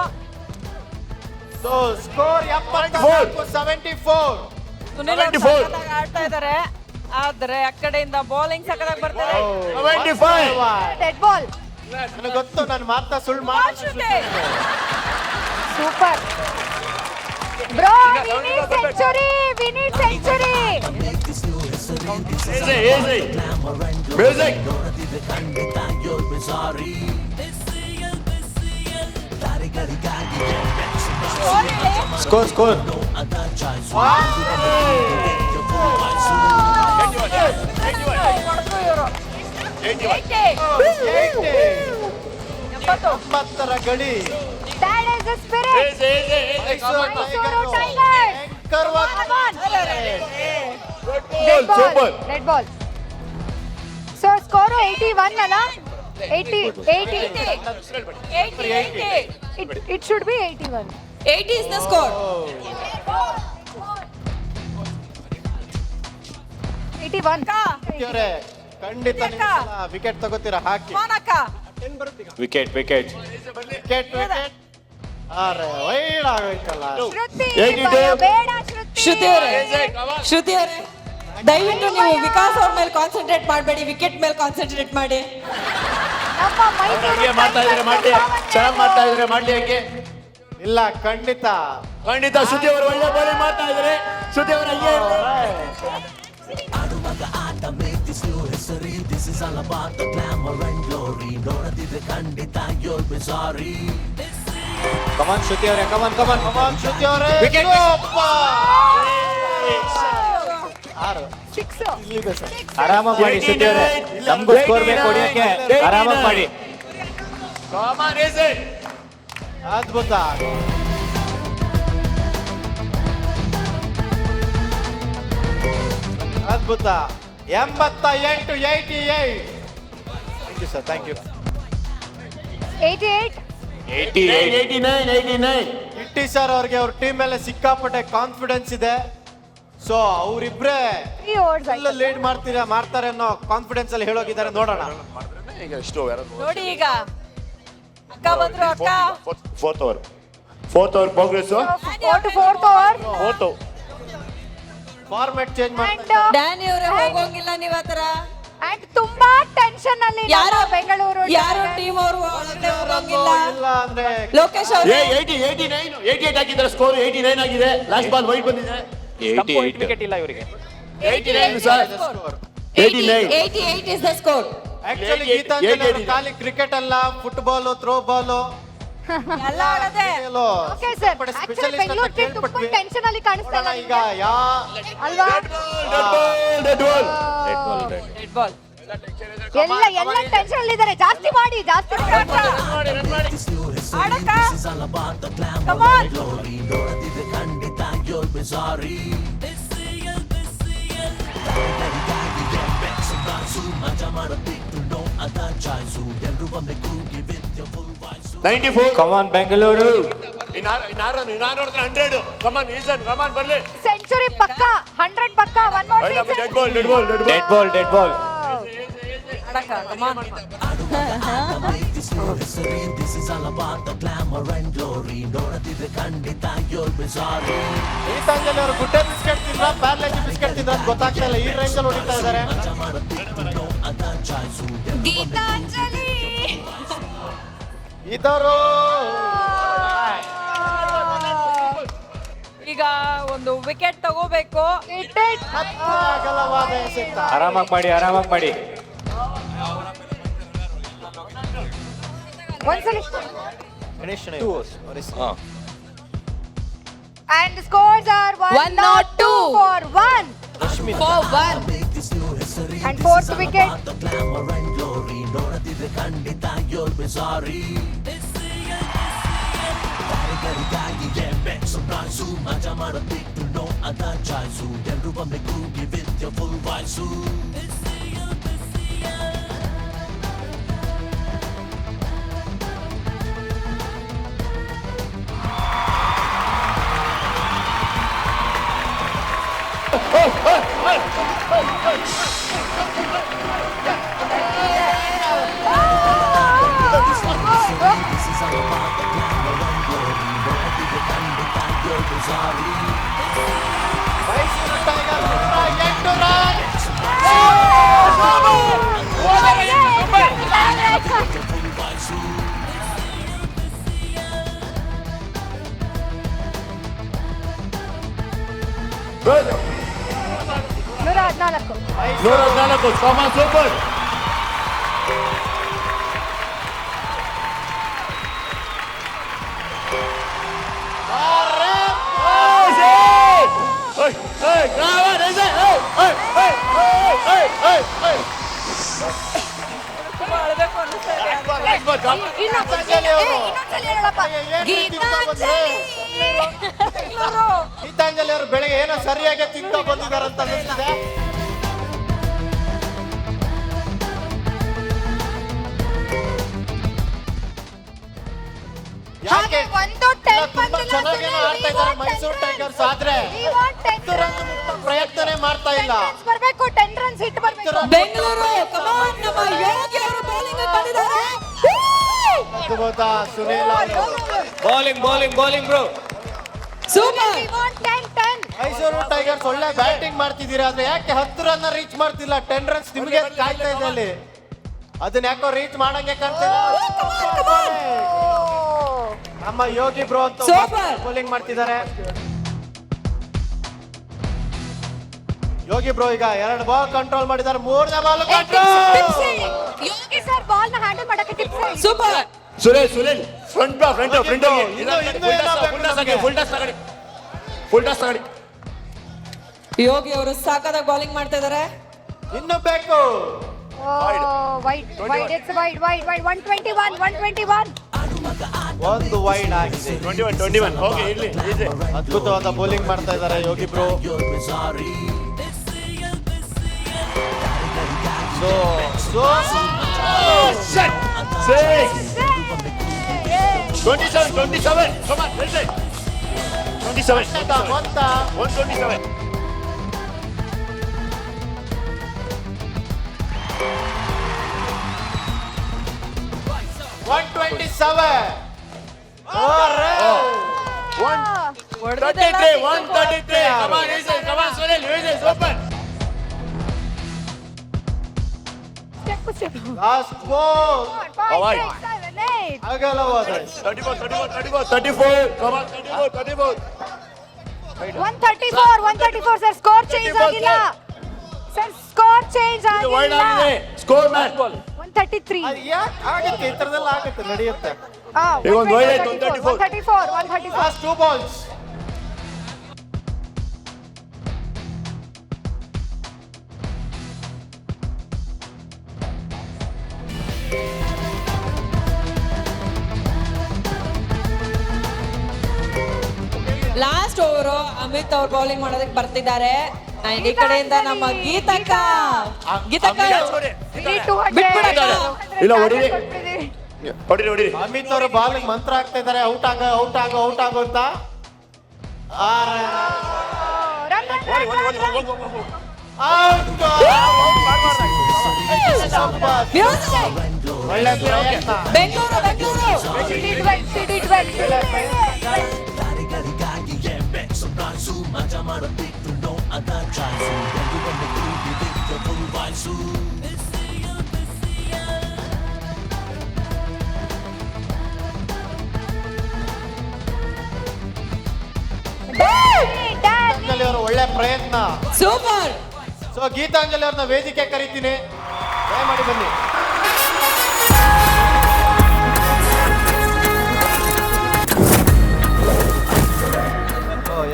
ಸ್ಕೋರ್ 74. ಸುನಿಲ್ ಅವರು ಸಖತ್ತಾಗಿ ಆಡ್ತಾ ಇದ್ದಾರೆ, ಆದ್ರೆ ಆ ಕಡೆಯಿಂದ ಬೌಲಿಂಗ್ ಸಖತ್ತಾಗಿ ಬರ್ತಾರೆ. 75. Dead ball. ನನಗೆ ಗೊತ್ತು, ನನ್ನ ಮಾತನ್ನ ಸುಳ್ಳು ಮಾಡಿ. Super bro, we need century. Easy. Music. ನೋಡದಿದ್ರೆ ಖಂಡಿತ you'll be sorry. ತಾರೆಗಳಿಗಾಗಿ ಬೆಕ್ಸು ಡಾನ್ಸು Score. ಅದ ಚಾನ್ಸು. ಎಂಬತ್ತರ ಗಡಿ. That is the spirit. Mysuru Tigers. Red ball. So score 81 ಅಲ್ಲ? 80. It should be 81. 80 is the score. 80 81. ಅವರೇ ಖಂಡಿತ ವಿಕೆಟ್ ತಗೋತೀರಾ ಹಾಕಿ. ಮಾನಕ್ಕ ವಿಕೆಟ್ ವಿಕೆಟ್ ವಿಕೆಟ್ ವಿಕೆಟ್. ಅರೆ ವೈಡ್ ಆಗೋಯ್ತಲ್ಲ. ಶ್ರುತಿ 82. ಭಯ ಬೇಡ ಶ್ರುತಿ. ಶ್ರುತಿ ಅವರೇ ದಯವಿಟ್ಟು ನೀವು ವಿಕಾಸ್ ಅವ್ರ ಮೇಲೆ ಕಾನ್ಸಂಟ್ರೇಟ್ ಮಾಡಬೇಡಿ, ವಿಕೆಟ್ ಮೇಲೆ ಕಾನ್ಸಂಟ್ರೇಟ್ ಮಾಡಿ. ನಮ್ಮ ಮೈಸೂರು ಹಂಗೆ ಮಾಡ್ತಾ ಇದ್ರೆ ಮಾಡಿ, ಚೆನ್ನಾಗಿ ಮಾಡ್ತಾ ಇದ್ರೆ ಮಾಡ್ಲಿ. ಹಂಗೆ ಇಲ್ಲ ಖಂಡಿತ ಖಂಡಿತ ಶ್ರುತಿ ಅವರು ಒಳ್ಳೆ ಬೌಲಿಂಗ್ ಮಾಡ್ತಾ ಇದ್ದಾರೆ. ಶ್ರುತಿ ಅವರು ಹಂಗೆ ಆಡುವಾಗ ಆಟ make this new history. This is all about the glamour and glory. ನೋಡದಿದ್ರೆ ಖಂಡಿತ you'll be sorry. ಕಮಾನ್ ಶ್ರುತಿ ಅವರೇ, ಕಮಾನ್ ಕಮಾನ್ ಕಮಾನ್ ಶ್ರುತಿ ಅವರೇ. Wicket. ಆರು ಸಿಕ್ಸ್. ಇಲ್ಲಿದೆ ಸರ್. ಆರಾಮಾಗಿ ಮಾಡಿ ಶ್ರುತಿ ಅವರೇ, ನಮಗೂ ಸ್ಕೋರ್ ಬೇಕು ಹೊಡಿಯಕ್ಕೆ. ಆರಾಮಾಗಿ ಮಾಡಿ. Come on, raise it. ಅದ್ಭುತ. ಅದ್ಭುತ. 88 88. Thank you sir, thank you. 88. 89 89. ಇಟ್ಟಿ ಸರ್ ಅವ್ರಿಗೆ ಅವ್ರ ಟೀಮ್ ಮೇಲೆ ಸಿಕ್ಕಾಪಟ್ಟೆ ಕಾನ್ಫಿಡೆನ್ಸ್ ಇದೆ. ಸೊ ಅವರಿಬ್ರೇ 3 overs ಆಯ್ತು. ಲೀಡ್ ಮಾಡ್ತಾರೆ ಅನ್ನೋ ಕಾನ್ಫಿಡೆನ್ಸ್ ಅಲ್ಲಿ ಹೇಳೋಗಿದ್ದಾರೆ. ನೋಡೋಣ. ಈಗ ಎಷ್ಟು ನೋಡಿ ಈಗ ಅಕ್ಕ ಬಂದ್ರು. ಅಕ್ಕ fourth over progress. 4 to 4th over. Fourth format change ಮಾಡಿ. And ಡ್ಯಾನಿ ಅವರೇ ಹೋಗೋಂಗಿಲ್ಲ ನೀವ್ ಆತರ. and ತುಂಬಾ ಟೆನ್ಷನ್ ಅಲ್ಲಿ ನಮ್ಮ ಯಾರು ಬೆಂಗಳೂರು ಯಾರು ಟೀಮ್ ಅವರು ಒಳಗಡೆ ಹೋಗೋಂಗಿಲ್ಲ. ಇಲ್ಲ ಅಂದ್ರೆ ಲೋಕೇಶ್ ಅವರೇ 89 88 ಹಾಕಿದ್ದಾರೆ. ಸ್ಕೋರ್ 89 ಆಗಿದೆ. ಲಾಸ್ಟ್ ಬಾಲ್ ವೈಡ್ ಬಂದಿದೆ. 88 ವಿಕೆಟ್ ಇಲ್ಲ ಇವರಿಗೆ. 89 sir. 89. 88 is the score. Actually Geetanjali ಅವರು ಖಾಲಿ ಕ್ರಿಕೆಟ್ ಅಲ್ಲ, ಫುಟ್ಬಾಲ್, ಥ್ರೋ ಬಾಲ್ ಎಲ್ಲ ಆಡದೆ. Okay sir actually Bengaluru team ತುಂಬಾ ಟೆನ್ಷನ್ ಅಲ್ಲಿ ಕಾಣಿಸ್ತಾ ಇಲ್ಲ ಈಗ ಯಾ ಅಲ್ವಾ? Dead ball. Red ball. ಎಲ್ಲ ಟೆನ್ಷನ್ ಅಲ್ಲಿ ಇದ್ದಾರೆ. ಜಾಸ್ತಿ ಮಾಡಿ This new history. ಆಡಕ್ಕ. This is all about the glamour Come on. and glory. ನೋಡದಿದ್ರೆ ಖಂಡಿತ you'll be sorry. ಮಜಾ ಮಾಡಬೇಕು ನೋ ಅದ ಚಾಯ್ಸು. ಎಲ್ರು ಒಮ್ಮೆ ಕೂಗಿ with your full voice. 94. ಕಮಾನ್ ಬೆಂಗಳೂರು. ಇನ್ನಾರು 100. ಕಮಾನ್ ಈಸನ್, ಕಮಾನ್ ಬರ್ಲಿ. ಸೆಂಚುರಿ ಪಕ್ಕ 100 ಪಕ್ಕ. One more dead ball dead ball dead dead ball dead ball. ಆಡಕ್ಕ come on. Make this new history. This is all about the glamour and glory. ನೋಡದಿದ್ರೆ ಖಂಡಿತ you'll be sorry. Geetanjali ಅವರು ಗುಡ್ಡೆ biscuit ತಿಂದ್ರ ಪ್ಯಾರ್ಲೇಜಿ biscuit ತಿಂದ್ರ ಅಂತ ಗೊತ್ತಾಗ್ತಾ ಇಲ್ಲ. ಈ ರೇಂಜ್ ಅಲ್ಲಿ ಹೊಡಿತಾ ಇದ್ದಾರೆ. ಮಜಾ ಮಾಡಬೇಕು ನೋ ಅದ ಚಾಯ್ಸು. ಗೀತಾಂಜಲಿ ಇದರು ಈಗ ಒಂದು ವಿಕೆಟ್ ತಗೋಬೇಕು. ಅಗಲವಾದ ಎಸೆತ. ಆರಾಮಾಗಿ ಮಾಡಿ, ಆರಾಮಾಗಿ ಮಾಡಿ. ಒಂದ್ಸಲಿ Ganesh and the scores are 102 for 1 Make this new history. and fourth wicket. The glamour and glory. ನೋಡದಿದ್ರೆ ಖಂಡಿತ you'll be sorry. ಯಾರಿಗಾರಿಗಾಗಿ make some noise. ಮಜಾ ಮಾಡಬೇಕು ನೋ ಅದ ಚಾಯ್ಸು. ಎಲ್ರು ಒಮ್ಮೆ ಕೂಗಿ with your full voice. This is all about the glamour and glory. ನೋಡದಿದ್ರೆ ಖಂಡಿತ you'll be sorry. Mysuru tiger 8 run. Good. 114. 114. Come on super. ಅಳ್ಬೇಕು ಅನ್ನಿಸ್ತಾ ಇದೆ. ಇನ್ನೊಂದ್ಸಲಿ ಹೇಳಪ್ಪ. ಗೀತಾಂಜಲಿ ಅವರು ಬೆಳಗ್ಗೆ ಏನೋ ಸರಿಯಾಗಿ ತಿಂತ ಬಂದಿದ್ದಾರೆ ಅಂತ ಅನಿಸ್ತಿದೆ. ಯಾಕೆ ಒಂದು 10 ತುಂಬಾ ಚೆನ್ನಾಗೇನೋ ಆಡ್ತಾ ಇದ್ದಾರೆ ಮೈಸೂರು ಟೈಗರ್ಸ್. ಆದ್ರೆ 10 ರನ್ ಮುಕ್ತ ಪ್ರಯತ್ನನೇ ಮಾಡ್ತಾ ಇಲ್ಲ. ಬರ್ಬೇಕು 10 ರನ್ಸ್ ಹಿಟ್ ಬರ್ಬೇಕು. ಬೆಂಗಳೂರು ಕಮಾನ್ ನಮ್ಮ ಯೋಗಿ ಅವರು ಬೌಲಿಂಗ್ ಬಂದಿದ್ದಾರೆ. ಅದ್ಭುತ ಸುನಿಲ್ ಅವರು. Bowling bro. Super. 10. Mysuru tigers ಒಳ್ಳೆ ಬ್ಯಾಟಿಂಗ್ ಮಾಡ್ತಿದ್ದೀರಾ, ಆದ್ರೆ ಯಾಕೆ 10 ರನ್ ರೀಚ್ ಮಾಡ್ತಿಲ್ಲ? 10 ರನ್ಸ್ ನಿಮಗೆ ಕಾಯ್ತಾ ಇದೆ ಅಲ್ಲಿ, ಅದನ್ನ ಯಾಕೋ ರೀಚ್ ಮಾಡಂಗೆ ಕಾಣ್ತಿಲ್ಲ. ನಮ್ಮ ಯೋಗಿ ಬ್ರೋ ಅಂತ Super. ಬೌಲಿಂಗ್ ಮಾಡ್ತಿದ್ದಾರೆ. ಯೋಗಿ ಬ್ರೋ ಈಗ 2 ಬಾಲ್ ಕಂಟ್ರೋಲ್ ಮಾಡಿದ್ದಾರೆ, 3ನೇ ball control. Yogi sir ball ನ ಹ್ಯಾಂಡಲ್ ಮಾಡಕ್ಕೆ ಟಿಪ್ಸ್ ಹೇಳಿ. Super. Suresh front full toss ತಗೊಳ್ಳಿ. ಯೋಗಿ ಅವರು ಸಾಕಾದಾಗ ಬೌಲಿಂಗ್ ಮಾಡ್ತಾ ಇದ್ದಾರೆ. ಇನ್ನು ಬೇಕು. Wide it's wide 121. ಒಂದು ವೈಡ್ ಆಗಿದೆ. 21 ಓಕೆ ಇರ್ಲಿ. ಅದ್ಭುತವಾದ ಬೌಲಿಂಗ್ ಮಾಡ್ತಾ ಇದ್ದಾರೆ Yogi bro. So 27 come on let's say 27 ಮೊತ್ತ 127 127. 133 come on Sunil is open. Last ball. Avoid. ಅಗಲವಾದ 34 come on 34 134 sir score change ಆಗಿಲ್ಲ. ಸರ್ ಸ್ಕೋರ್ ಚೇಂಜ್ ಇದು ವೈಡ್ ಆಗಿಲ್ಲ. ಆಗಿದೆ ಸ್ಕೋರ್ ಮ್ಯಾಚ್ 133. ಅದು ಯಾಕೆ ಆಗುತ್ತೆ? ಈ ತರದೆಲ್ಲ ಆಗುತ್ತೆ, ನಡೆಯುತ್ತೆ. ಈಗ ಒಂದು ವೈಡ್ ಆಯ್ತು 134. Last 2 balls. Last over Amit ಅವ್ರು ಬೌಲಿಂಗ್ ಮಾಡೋದಕ್ಕೆ ಬರ್ತಿದ್ದಾರೆ. And ಈ ಕಡೆಯಿಂದ ನಮ್ಮ ಗೀತಕ್ಕ ಬಿಟ್ಬಿಡಕ್ಕ. ಇಲ್ಲ ಹೊಡಿರಿ ಅಮಿತ್ ಅವರು ಬಾಲಿಂಗ್ ಮಂತ್ರ ಆಗ್ತಾ ಇದ್ದಾರೆ, ಔಟ್ ಆಗೋ ಅಂತ. ಒಳ್ಳೆ ಪ್ರಯತ್ನ. ಬೆಂಗಳೂರು ಸಿಟಿ 12. ಗೀತಾಂಜಲಿ ಅವರು ಒಳ್ಳೆ ಪ್ರಯತ್ನ. ಸೂಪರ್. ಸೊ ಗೀತಾಂಜಲಿ ಅವ್ರನ್ನ ವೇದಿಕೆ ಕರಿತೀನಿ, ದಯಮಾಡಿ ಬನ್ನಿ.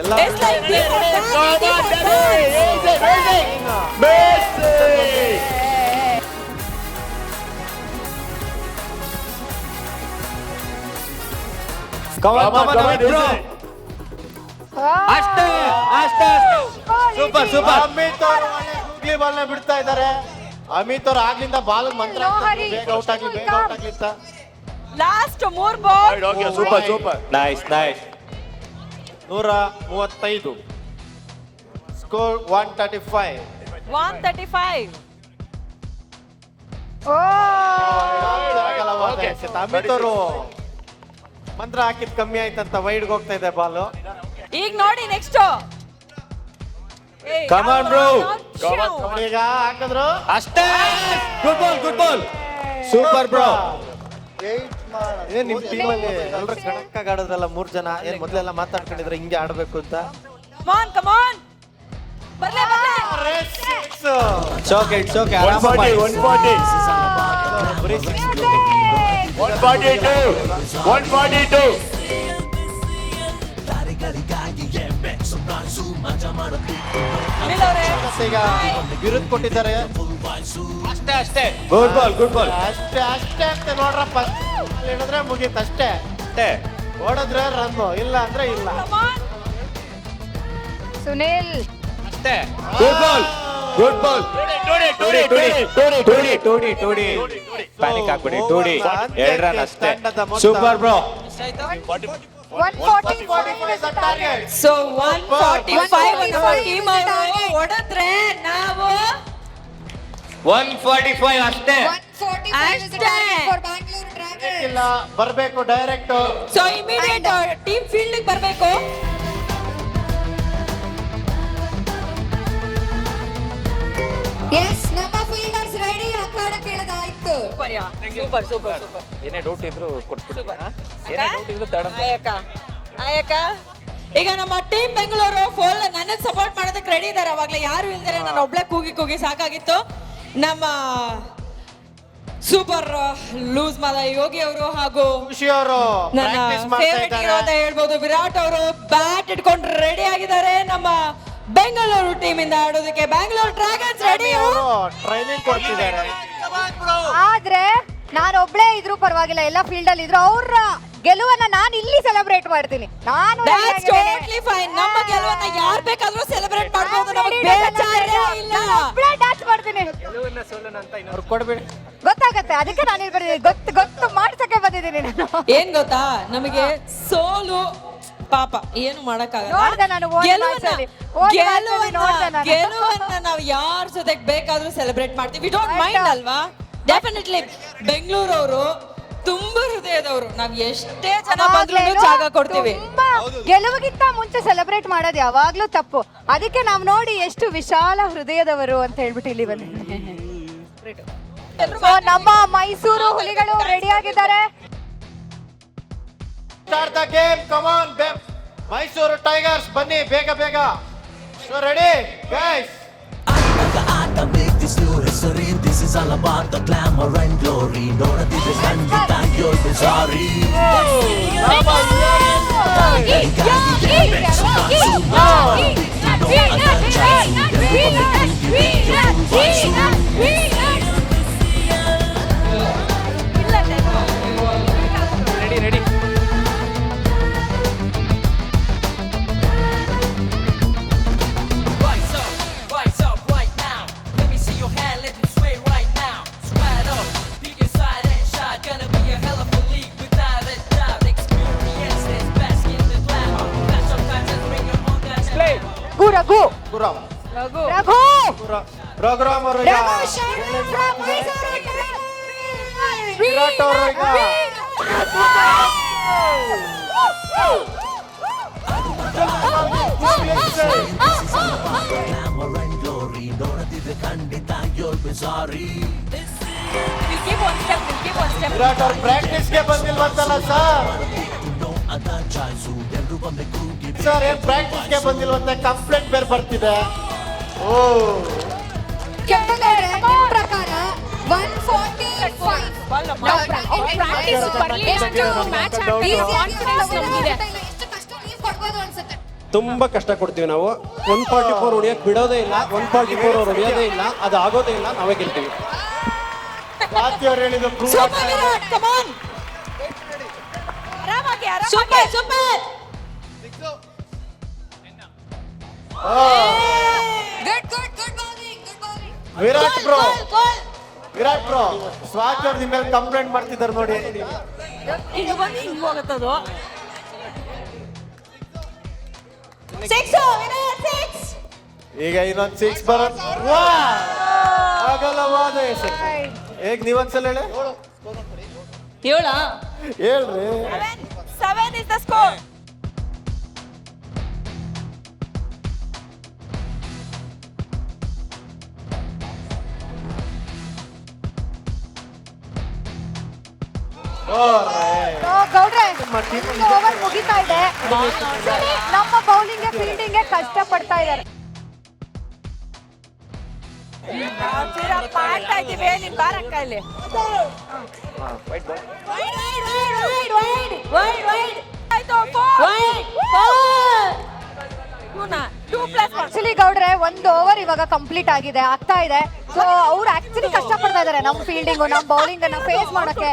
ಎಲ್ಲ ಸೂಪರ್ ಅಮಿತ್ ಅವರು ಒಳ್ಳೆ ಗೂಗ್ಲಿ ಬಾಲ್ ನ ಬಿಡ್ತಾ ಇದ್ದಾರೆ. ಅಮಿತ್ ಅವರು ಆಗ್ಲಿಂದ ಬಾಲ್ ಮಂತ್ರ ಬೇಗ ಔಟ್ ಆಗ್ಲಿ ಅಂತ. Last 3 ball. Okay super nice 135. Score 135. 135. Amit ಅವರು ಮಂತ್ರ ಹಾಕಿದ್ ಕಮ್ಮಿ ಆಯ್ತಂತ ವೈಡ್ಗೆ ಹೋಗ್ತಾ ಇದೆ ಬಾಲು. ಈಗ ನೋಡಿ ನೆಕ್ಸ್ಟ್. Come on, bro. ಈಗ ಹಾಕಿದ್ರು ಅಷ್ಟೇ ಗುಡ್ ಬಾಲ್ ಸೂಪರ್ ಬ್ರೋ. ಏನ್ ನಿಮ್ ಟೀಮ್ ಅಲ್ಲಿ ಎಲ್ಲರೂ ಕಣಕ್ಕಾಗಿ ಆಡಿದ್ರಲ್ಲ 3 ಜನ, ಏನ್ ಮೊದ್ಲೆಲ್ಲ ಮಾತಾಡ್ಕೊಂಡಿದ್ರೆ ಹಿಂಗೆ ಆಡ್ಬೇಕು ಅಂತ. ಕಮ್ ಆನ್ ಬರ್ಲೆ 140 ಬರೀ 142 ಈಗ ವಿರುದ್ಧ ಕೊಟ್ಟಿದ್ದಾರೆ. ಅಷ್ಟೇ ಗುಡ್ ಬಾಲ್ ಅಷ್ಟೇ ಅಂತ ನೋಡ್ರಪ್ಪ, ಹೇಳಿದ್ರೆ ಮುಗೀತು ಅಷ್ಟೇ. ಓಡಿದ್ರೆ ರನ್ನು, ಇಲ್ಲ ಅಂದ್ರೆ ಇಲ್ಲ. ಸುನಿಲ್ ಗುಡ್ ಬಾಲ್ ಪ್ಯಾನಿಕ್ ಆಗ್ಬಿಡಿ. 2 ರನ್ ಅಷ್ಟೇ. Super bro. 145 is the target. So 145 team ಅವರು ಹೊಡೆದ್ರೆ ನಾವು 145 ಅಷ್ಟೇ. ಇಲ್ಲ ಬರ್ಬೇಕು direct. So immediate team field ಬರಬೇಕು. ನಮ್ಮ ಫೀಲ್ಡರ್ಸ್ ರೆಡಿ ಅಖಾಡ ಕೇಳದಾಯ್ತು. Super super super. ಏನೇ ಡೌಟ್ ಇದ್ರು ಕೊಟ್ಬಿಡಿ. ಏನೇ ಡೌಟ್ ಇದ್ರು ತಡನ್ ಆಯಕ ಈಗ ನಮ್ಮ ಟೀಮ್ ಬೆಂಗಳೂರು ಫುಲ್ ನನಗೆ ಸಪೋರ್ಟ್ ಮಾಡೋದಕ್ಕೆ ರೆಡಿ ಇದ್ದಾರೆ. ಅವಾಗಲೇ ಯಾರು ಇಲ್ದರೆ ನಾನು ಒಬ್ಳೆ ಕೂಗಿ ಸಾಕಾಗಿತ್ತು. ನಮ್ಮ ಸೂಪರ್ ಲೂಸ್ ಮಾದ ಯೋಗಿ ಅವರು ಹಾಗೂ ಖುಷಿ ಅವರು ನನ್ನ ಪ್ರಾಕ್ಟೀಸ್ ಮಾಡ್ತಾ ಫೇವರೇಟ್ ಹೀರೋ ಅಂತ ಇದ್ದಾರೆ. ಹೇಳ್ಬೋದು ವಿರಾಟ್ ಅವರು ಬ್ಯಾಟ್ ಇಟ್ಕೊಂಡು ರೆಡಿ ಆಗಿದ್ದಾರೆ. ನಮ್ಮ ಬೆಂಗಳೂರು ಟೀಮ್ ಇಂದ ಆಡೋದಕ್ಕೆ ಬ್ಯಾಂಗ್ಳೂರ್ ಡ್ರ್ಯಾಗನ್ಸ್ ರೆಡಿ. ಟ್ರೈನಿಂಗ್ ಕೊಡ್ತಿದ್ದಾರೆ. ಆದ್ರೆ ನಾನು ಒಬ್ಳೇ ಇದ್ರು ಪರವಾಗಿಲ್ಲ, ಎಲ್ಲ ಫೀಲ್ಡ್ ಅಲ್ಲಿ ಇದ್ರು. ಅವ್ರ ಗೆಲುವನ್ನ ನಾನು ಇಲ್ಲಿ ಸೆಲೆಬ್ರೇಟ್ ಮಾಡ್ತೀನಿ. ನಾನು That's totally fine. ನಮ್ಮ ಗೆಲುವನ್ನ ಯಾರು ಬೇಕಾದ್ರೂ ಸೆಲೆಬ್ರೇಟ್ ಮಾಡ್ಬೋದು. ನಮಗೆ ಬೇಜಾರೇ ಇಲ್ಲ. ಡ್ಯಾನ್ಸ್ ಮಾಡ್ತೀನಿ. ಅವ್ರು ಕೊಡ್ಬೇಡಿ. ಗೊತ್ತಾಗತ್ತೆ, ಅದಕ್ಕೆ ನಾನು ಇಲ್ಲಿ ಬಂದಿದ್ದೀನಿ. ಗೊತ್ತು ಮಾಡ್ಸಕ್ಕೆ ಬಂದಿದ್ದೀನಿ ನಾನು. ಏನ್ ಗೊತ್ತಾ, ನಮಗೆ ಸೋಲು ಪಾಪ ಏನು ನೋಡ್ದೆ ನಾನು ಓದ್ match-ಅಲ್ಲಿ. ಓದ್ match-ಅಲ್ಲಿ ನೋಡ್ದೆ ನಾನು. ಗೆಲುವನ್ನ ನಾವು ಯಾರ ಜೊತೆಗೆ ಬೇಕಾದ್ರೂ ಸೆಲೆಬ್ರೇಟ್ ಮಾಡ್ತೀವಿ. ಡೋಂಟ್ ಮೈಂಡ್ ಅಲ್ವಾ. ಡೆಫಿನೆಟ್ಲಿ ಬೆಂಗಳೂರವರು ತುಂಬಾ ಹೃದಯದವರು. ನಾವ್ ಎಷ್ಟೇ ಜನ ಬಂದ್ರು ಜಾಗ ಕೊಡ್ತೀವಿ. ತುಂಬಾ ಗೆಲುವಿಗಿಂತ ಮುಂಚೆ ಸೆಲೆಬ್ರೇಟ್ ಮಾಡೋದು ಯಾವಾಗ್ಲೂ ತಪ್ಪು. ಅದಕ್ಕೆ ನಾವು ನೋಡಿ ಎಷ್ಟು ವಿಶಾಲ ಹೃದಯದವರು ಅಂತ ಹೇಳ್ಬಿಟ್ಟು ಇಲ್ಲಿ ಬಂದಿದ್ದೀವಿ. So, ನಮ್ಮ ಮೈಸೂರು ಹುಲಿಗಳು ರೆಡಿ ಆಗಿದ್ದಾರೆ. Start the game, come on, Mysuru tigers ಬನ್ನಿ ಬೇಗ ಬೇಗ. So ready, guys. ಆಟ make this new history. This is all about the glamour and glory. ನೋಡದಿದ್ರೆ ಖಂಡಿತ you'll be sorry. Ready Rise up right now. Let me see your hand, let me sway right now. Square up, pick your side and shot. Gonna be a hell of a league without a doubt. Experience is best in the glamour. That's sometimes just bring your own guys. Play. Raghu ಗುರಾಮ್ Raghu program ಅವರು ಈಗ ವಿರಾಟ್ ಅವರು ಈಗ Glamour and glory. ನೋಡದಿದ್ರೆ ಖಂಡಿತ you'll be sorry. Virat ಅವ್ರು ಪ್ರಾಕ್ಟೀಸ್ಗೆ ಬಂದಿಲ್ವಂತಲ್ಲ sir. ಅದ choice ಎಲ್ರು ಬಂದೆ ಕೂಗಿ ಸರ್ ಏನ್ ಪ್ರಾಕ್ಟೀಸ್ಗೆ ಬಂದಿಲ್ವಂತ ಕಂಪ್ಲೇಂಟ್ ಬೇರೆ ಬರ್ತಿದೆ. ಓ ಪ್ರಕಾರ 140 ತುಂಬಾ ಕಷ್ಟ ಕೊಡ್ತೀವಿ ನಾವು. 144 ಹೊಡಿಯಕ್ ಬಿಡೋದೇ ಇಲ್ಲ, 144 ಅವ್ರು ಹೊಡಿಯೋದೇ ಇಲ್ಲ, ಅದು ಆಗೋದೇ ಇಲ್ಲ, ನಾವೇ ಗೆಲ್ತೀವಿ. ಸ್ವಾತಿ ಅವ್ರು ಹೇಳಿದ್ರು ಸೂಪರ್ ವಿರಾಟ್, ಕಮ್ ಆನ್. ಆರಾಮಾಗಿ super super. Virat bro Swathi ಅವ್ರ ಮೇಲೆ ಕಂಪ್ಲೇಂಟ್ ಮಾಡ್ತಿದ್ದಾರೆ ನೋಡಿ. ಈಗ ಬಂದು ಹಿಂಗ್ ಹೋಗುತ್ತದು. 6 ಈಗ ಇನ್ನೊಂದು 6 ಬರುತ್ತೆ. ಆಗಲ್ಲವಾದ ಹೆಸರು. ಹೇಗ್ ನೀವೊಂದ್ಸಲ ಹೇಳಿ ಹೇಳ್ರಿ. 7 is the score. ಗೌಡ್ರೆ ಓವರ್ ಮುಗಿತಾ ಇದೆ. ನಮ್ಮ ಬೌಲಿಂಗ್ ಫೀಲ್ಡಿಂಗ್ ಕಷ್ಟ ಪಡ್ತಾ ಇದ್ದಾರೆ. ಮಾಡ್ತಾ ಇದೀವಿ ನಿನ್ ಬಾರಕ್ಕ ಇಲ್ಲಿ. ಆಕ್ಚುಲಿ ಗೌಡ್ರೆ ಒಂದು ಓವರ್ ಇವಾಗ ಕಂಪ್ಲೀಟ್ ಆಗಿದೆ, ಆಗ್ತಾ ಇದೆ. ಸೊ ಅವ್ರು ಆಕ್ಚುಲಿ ಕಷ್ಟ ಪಡ್ತಾ ಇದಾರೆ ನಮ್ಮ ಫೀಲ್ಡಿಂಗ್ ನಮ್ಮ ಬೌಲಿಂಗ್ ಅನ್ನ ಫೇಸ್ ಮಾಡಕ್ಕೆ.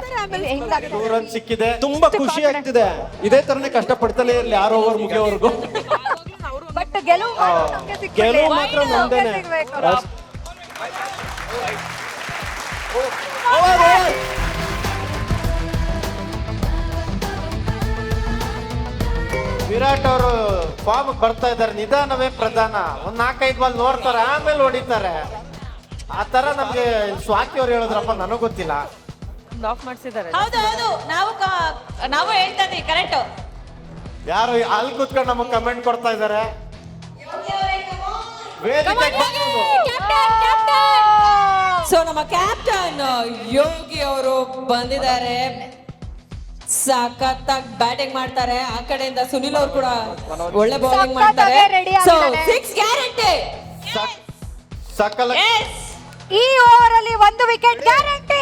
ರನ್ ಸಿಕ್ಕಿದೆ. ತುಂಬಾ ಖುಷಿ ಆಗ್ತಿದೆ. ಇದೇ ತರನೇ ಕಷ್ಟ ಪಡ್ತಾನೆ ಇರ್ಲಿ 6 ಓವರ್ ಮುಗಿಯೋವರೆಗೂ. ಬಟ್ ಗೆಲುವು ಗೆಲುವು ಮಾತ್ರ ನಮ್ದೇನೆ. ವಿರಾಟ್ ಅವರು ಫಾರ್ಮ್ ಬರ್ತಾ ಇದ್ದಾರೆ, ನಿಧಾನವೇ ಪ್ರಧಾನ. ಒಂದ್ 4-5 ಬಾಲ್ ನೋಡ್ತಾರೆ, ಆಮೇಲೆ ಹೊಡಿತಾರೆ. ಆ ತರ ನಮ್ಗೆ ಸ್ವಾತಿ ಅವ್ರು ಹೇಳಿದ್ರಪ್ಪ, ನನಗ್ ಗೊತ್ತಿಲ್ಲ. ಆಫ್ ಮಾಡಿಸಿದ್ದಾರೆ. ಹೌದು ಹೌದು, ನಾವು ಹೇಳ್ತಾ ಇದೀವಿ ಕರೆಕ್ಟ್. ಯಾರು ಅಲ್ಲಿ ಕೂತ್ಕೊಂಡು ನಮಗೆ ಕಮೆಂಟ್ ಕೊಡ್ತಾ ಇದ್ದಾರೆ. ಸೊ ನಮ್ಮ ಕ್ಯಾಪ್ಟನ್ ಯೋಗಿ ಅವರು ಬಂದಿದ್ದಾರೆ, ಸಖತ್ತಾಗಿ ಬ್ಯಾಟಿಂಗ್ ಮಾಡ್ತಾರೆ. ಆ ಕಡೆಯಿಂದ ಸುನಿಲ್ ಅವರು ಕೂಡ ಒಳ್ಳೆ ಬೌಲಿಂಗ್ ಮಾಡ್ತಾರೆ. So 6 guarantee. ಸಕಲ ಈ ಓವರ್ ಅಲ್ಲಿ 1 ವಿಕೆಟ್ ಗ್ಯಾರಂಟಿ.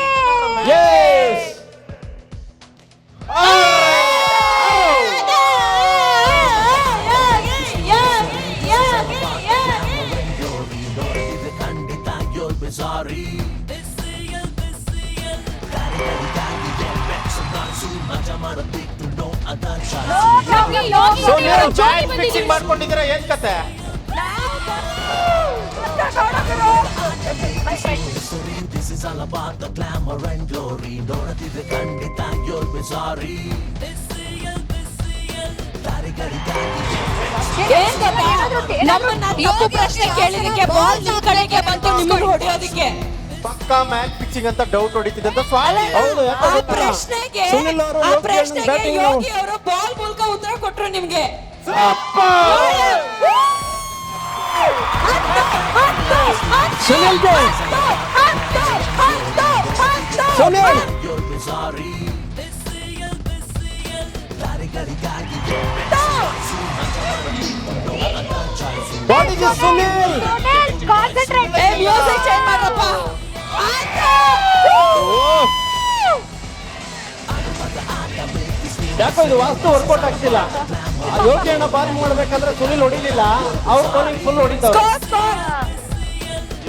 ಫಿಕ್ಸಿಂಗ್ ಮಾಡ್ಕೊಂಡಿದ್ದೀರಾ, ಏನ್ ಕತೆ? ನಮ್ಮನ್ನ ತಪ್ಪು ಪ್ರಶ್ನೆ ಕೇಳಿದಕ್ಕೆ ಬಾಲ್ ನಿಮ್ ಕಡೆಗೆ ಬಂತು, ನಿಮ್ಮನ್ನು ಹೊಡೆಯೋದಕ್ಕೆ. ಪಕ್ಕಾ ಮ್ಯಾಚ್ ಫಿಕ್ಸಿಂಗ್ ಅಂತ ಡೌಟ್ ಹೊಡಿತಿದೆ ಅಂತ ಸ್ವಾಮಿ. ಆ ಪ್ರಶ್ನೆಗೆ ಯೋಗಿ ಅವರು ಬಾಲ್ ಮೂಲಕ ಉತ್ತರ ಕೊಟ್ರು ನಿಮ್ಗೆ. ಮ್ಯೂಸಿಕ್ ಚೇಂಜ್ ಮಾಡಪ್ಪ. ಯಾಕೋ ಇದು ವಾಸ್ತು ವರ್ಕೌಟ್ ಆಗ್ತಿಲ್ಲ. ಯೋಗಿ ಅಣ್ಣ ಬಾಲಿಂಗ್ ಮಾಡ್ಬೇಕಾದ್ರೆ ಸುನಿಲ್ ಹೊಡಿಲಿಲ್ಲ, ಅವ್ರ ಬೌಲಿಂಗ್ ಫುಲ್ ಹೊಡಿತಾರೆ.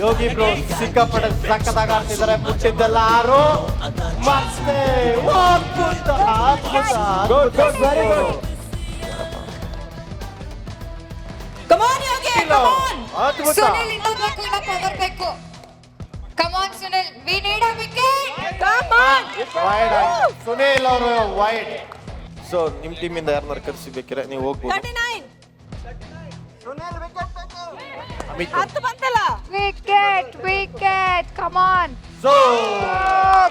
ಯೋಗಿ ಬ್ರೋ ಸಿಕ್ಕಾಪಟ್ಟೆ ಸಕ್ಕತ್ತಾಗಿ ಆಡ್ತಿದ್ದಾರೆ. ಮುಟ್ಟಿದ್ದೆಲ್ಲ ಆರು ಮತ್ತೆ very good. Come on Yogi, come on. ಅದ್ಭುತ. ಸುನಿಲ್ ಇನ್ನೊಂದು ಕೂಡ ಪವರ್ ಬೇಕು. Come on Sunil, we need a wicket. Come on. Wide Sunil ಅವರು ವೈಡ್. ಸೊ ನಿಮ್ ಟೀಮ್ ಇಂದ ಯಾರನ್ನಾರು ಕರ್ಸಿಬೇಕಿರ ನೀವು ಹೋಗ್ಬೋದು. 39 ಅಮಿತ್ 10 ಬಂತಲ್ಲ. Wicket, come on. So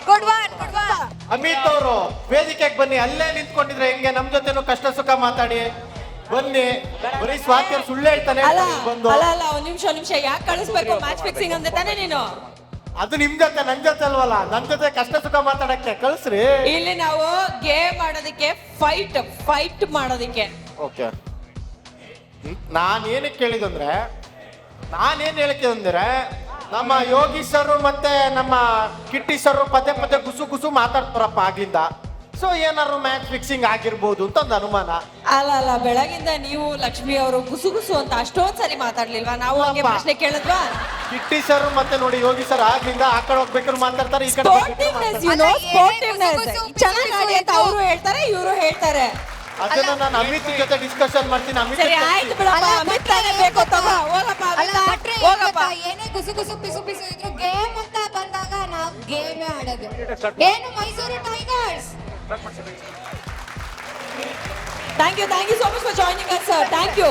Good one, good one. Amit ಅವರು ವೇದಿಕೆಗೆ ಬನ್ನಿ. ಅಲ್ಲೇ ನಿಂತ್ಕೊಂಡಿದ್ರೆ ಹೆಂಗೆ? ನಮ್ ಜೊತೆನೂ ಕಷ್ಟ ಸುಖ ಮಾತಾಡಿ ಬನ್ನಿ. ಬರೀ ಸ್ವಾತಿ ಅವ್ರು ಸುಳ್ಳು ಹೇಳ್ತಾನೆ ಅಲ್ಲ ಬಂದು. ಅಲ್ಲ ಒಂದ್ ನಿಮಿಷ ಯಾಕೆ ಕಳಿಸ್ಬೇಕು? ಮ್ಯಾಚ್ ಫಿಕ್ಸಿಂಗ್ ಅಂತ ತಾನೇ ನೀನು. ಅದು ನಿಮ್ ಜೊತೆ, ನನ್ ಜೊತೆ ಅಲ್ವಲ್ಲ. ನನ್ ಜೊತೆ ಕಷ್ಟ ಸುಖ ಮಾತಾಡಕ್ಕೆ ಕಳ್ಸ್ರಿ. ಇಲ್ಲಿ ನಾವು ಗೇಮ್ ಮಾಡೋದಕ್ಕೆ, ಫೈಟ್ ಮಾಡೋದಕ್ಕೆ. ಓಕೆ, ನಾನೇನಕ್ಕೆ ಕೇಳಿದಂದ್ರೆ, ನಾನೇನ್ ಹೇಳಿಕೆ ನಮ್ಮ ಯೋಗಿ ಸರ್ ಮತ್ತೆ ನಮ್ಮ ಕಿಟ್ಟಿ ಸರ್ ಪದೇ ಗುಸು ಮಾತಾಡ್ತಾರಪ್ಪ ಆಗ್ಲಿಂದ. ಸೊ ಏನಾದ್ರು ಮ್ಯಾಚ್ ಫಿಕ್ಸಿಂಗ್ ಆಗಿರ್ಬೋದು ಅಂತ ಒಂದು ಅನುಮಾನ. ಅಲ್ಲ ಬೆಳಗಿಂದ ನೀವು ಲಕ್ಷ್ಮಿ ಅವರು ಗುಸು ಅಂತ ಅಷ್ಟೊಂದ್ ಸರಿ ಮಾತಾಡ್ಲಿಲ್ವಾ? ನಾವು ಹಂಗೆ ಪ್ರಶ್ನೆ ಕೇಳಿದ್ವಾ? ಕಿಟ್ಟಿ ಸರ್ ಮತ್ತೆ ನೋಡಿ ಯೋಗಿ ಸರ್ ಆಗ್ಲಿಂದ ಆ ಕಡೆ ಹೋಗ್ಬೇಕಾದ್ರೆ ಮಾತಾಡ್ತಾರೆ, ಈ ಕಡೆ ಸ್ಪೋರ್ಟಿವ್ನೆಸ್, ಯು ನೋ ಸ್ಪೋರ್ಟಿವ್ನೆಸ್. ಚೆನ್ನಾಗಿ ಆಡಿ ಅಂತ ಅವರು ಹೇಳ್ತಾರೆ, ಇವರು ಹೇಳ್ತಾರೆ. ಅದನ್ನ ನಾನು ಅಮಿತ್ ಜೊತೆ ಡಿಸ್ಕಷನ್ ಮಾಡ್ತೀನಿ. ಅಮಿತ್ ಸರಿ ಆಯ್ತು ಬಿಡಪ್ಪ, ಅಮಿತ್ ತಾನೇ ಬೇಕು ತಗೋ. ಹೋಗಪ್ಪ ಹೋಗಪ್ಪ. ಏನೇ ಗುಸು ಪಿಸು ಇದ್ರು ಗೇಮ್ ಅಂತ ಬಂದಾಗ ನಾವು ಗೇಮ್ ಆಡೋದು. ಏನು Mysuru tigers. Thank you so much for joining us, sir. Thank you.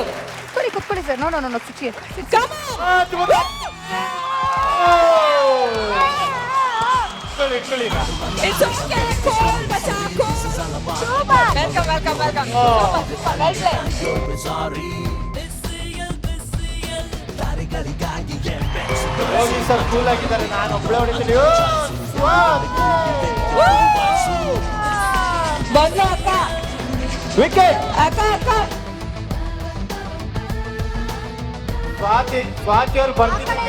ಕುತ್ಕೊಳ್ಳಿ ಸರ್. ನೋ ಸಿಕ್ಸಿ. Come on. It's okay. Cool, bacha, cool. Super. Welcome. Super. Well played. Yogi sir cool ಆಗಿದ್ದಾರೆ, ನಾನು ಒಬ್ಬಳೆ ಹೊಡಿತೀನಿ. ಬಂದ್ಲು ಅಕ್ಕ. ವಿಕೆಟ್. ಅಕ್ಕ. ಸ್ವಾತಿ ಅವ್ರು ಬರ್ತಿದ್ದಾರೆ.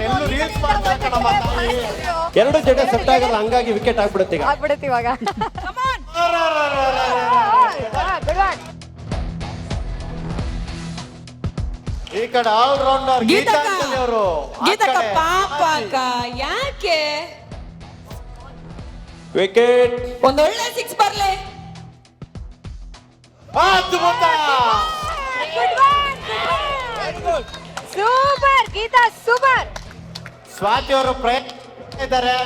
ಎಲ್ಲರೂ ರೀಲ್ಸ್ ಮಾಡ್ತಾರೆ ಕಣಮ್ಮ. ಎರಡು ಜಡೆ ಸೆಟ್ ಆಗಲ್ಲ, ಹಂಗಾಗಿ ವಿಕೆಟ್ ಆಗ್ಬಿಡುತ್ತೆ ಈಗ. ಆಗ್ಬಿಡುತ್ತೆ ಇವಾಗ. Come on. ಈ ಕಡೆ ಆಲ್ ರೌಂಡರ್ ಗೀತಾಂಜಲಿ ಅವರು. ಗೀತಕ್ಕ ಪಾಪ ಅಕ್ಕ, ಯಾಕೆ? ವಿಕೆಟ್. ಒಂದೊಳ್ಳೆ 6 ಬರ್ಲೆ. ಅದ್ಭುತ. Super Geetha, super. ಸ್ವಾತಿ ಅವರು ಪ್ರಯತ್ನ ಇದ್ದಾರೆ.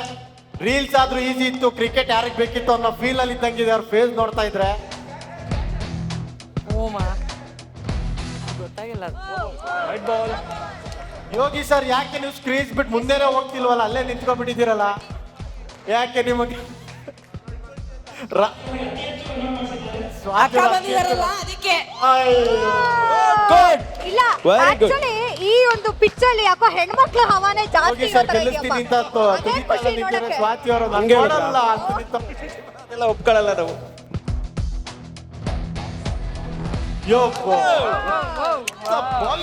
ರೀಲ್ಸ್ ಆದ್ರೂ ಈಸಿ ಇತ್ತು, ಕ್ರಿಕೆಟ್ ಯಾರಿಗೆ ಬೇಕಿತ್ತು ಅನ್ನೋ ಫೀಲ್ ಅಲ್ಲಿ ಇದ್ದಂಗಿದೆ ಅವ್ರ ಫೇಸ್ ನೋಡ್ತಾ ಇದ್ರೆ. ಓಮ ಗೊತ್ತಾಗಿಲ್ಲ ಅದು. ಯೋಗಿ ಸರ್ ಯಾಕೆ ನೀವು ಸ್ಕ್ರೀನ್ಸ್ ಬಿಟ್ಟು ಮುಂದೆನೇ ಹೋಗ್ತಿಲ್ವಲ್ಲ, ಅಲ್ಲೇ ನಿಂತ್ಕೊಂಡ್ಬಿಟ್ಟಿದ್ದೀರಲ್ಲ, ಯಾಕೆ ನಿಮಗೆ ಅಕ್ಕ ಬಂದಿದಾರಲ್ಲ ಅದಕ್ಕೆ. ಇಲ್ಲ ಆಕ್ಚುಲಿ ಈ ಒಂದು ಪಿಚ್ ಅಲ್ಲಿ ಯಾಕೋ ಹೆಣ್ಮಕ್ಳು ಹವಾನೆ ಜಾಸ್ತಿ ಯೋಗಿ ಸರ್ ಗೆಲ್ಲಿಸ್ತೀನಿ ಅಂತ ನಿಂತಿರೋ ಸ್ವಾತಿ ಅವರು ನಂಗೆ ಕೊಡಲ್ಲ ಅಂತ ಅದೆಲ್ಲ ಒಪ್ಕೊಳ್ಳಲ್ಲ ನಾವು.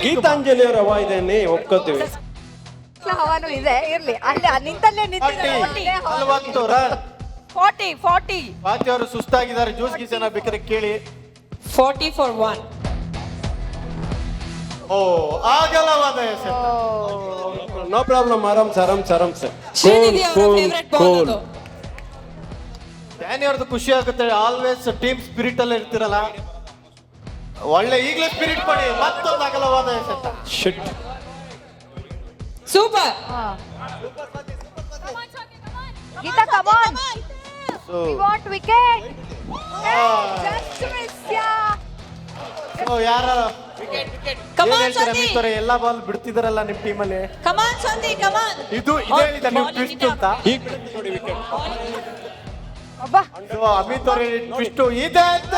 ಗೀತಾಂಜಲಿ ಅವರ ಹವಾ ಇದೆ ಒಪ್ಕೋತೀವಿ. ಹವಾನು ಇದೆ, ಇರ್ಲಿ ಅಲ್ಲೇ ನಿಂತಲ್ಲೇ ನಿಂತಿದ್ದಾರೆ. 40 ರನ್. 40 ಸ್ವಾತಿ ಅವರು ಸುಸ್ತಾಗಿದ್ದಾರೆ, ಜ್ಯೂಸ್ ಗೀಸ್ ಏನಾದ್ರು ಬೇಕಾದ್ರೆ ಕೇಳಿ. 40 for 1. ಓ ಆಗಲವಾದ ಎಸೆತ. ನೋ ಪ್ರಾಬ್ಲಮ್, ಆರಾಮ್ಸ್ ಸರ್. ಶ್ರೀನಿಧಿ ಅವರ ಫೇವರೇಟ್ ಬಾಲ್ ಅದು. ಡ್ಯಾನಿ ಅವ್ರದ್ದು ಖುಷಿ ಆಗುತ್ತೆ, ಆಲ್ವೇಸ್ ಟೀಮ್ ಸ್ಪಿರಿಟ್ ಅಲ್ಲಿ ಇರ್ತಿರಲ್ಲ, ಒಳ್ಳೆ ಈಗಲೇ ಸ್ಪಿರಿಟ್ ಕೊಡಿ. ಮತ್ತೊಂದು ಅಗಲವಾದ ಎಸೆತ. Shit. Super. Geetha come on, So, we want wicket. Just miss yeah. so ಯಾರ ಕಮಾನ್ ಹೇಳ್ತಾರೆ ಸಂದೀಪ್. ಮಿತ್ರರೇ, ಎಲ್ಲಾ ಬಾಲ್ ಬಿಡ್ತಿದಾರಲ್ಲ ನಿಮ್ ಟೀಮಲ್ಲಿ. ಕಮಾನ್ ಸಂದೀಪ್ ಕಮಾನ್. ಇದು ಇದೇ ಹೇಳಿದ ನೀವು ಟ್ವಿಸ್ಟ್ ಅಂತ. ಅಬ್ಬಾ So, ಅಮಿತ್ ಅವ್ರ ಟ್ವಿಸ್ಟ್ ಇದೆ ಅಂತ.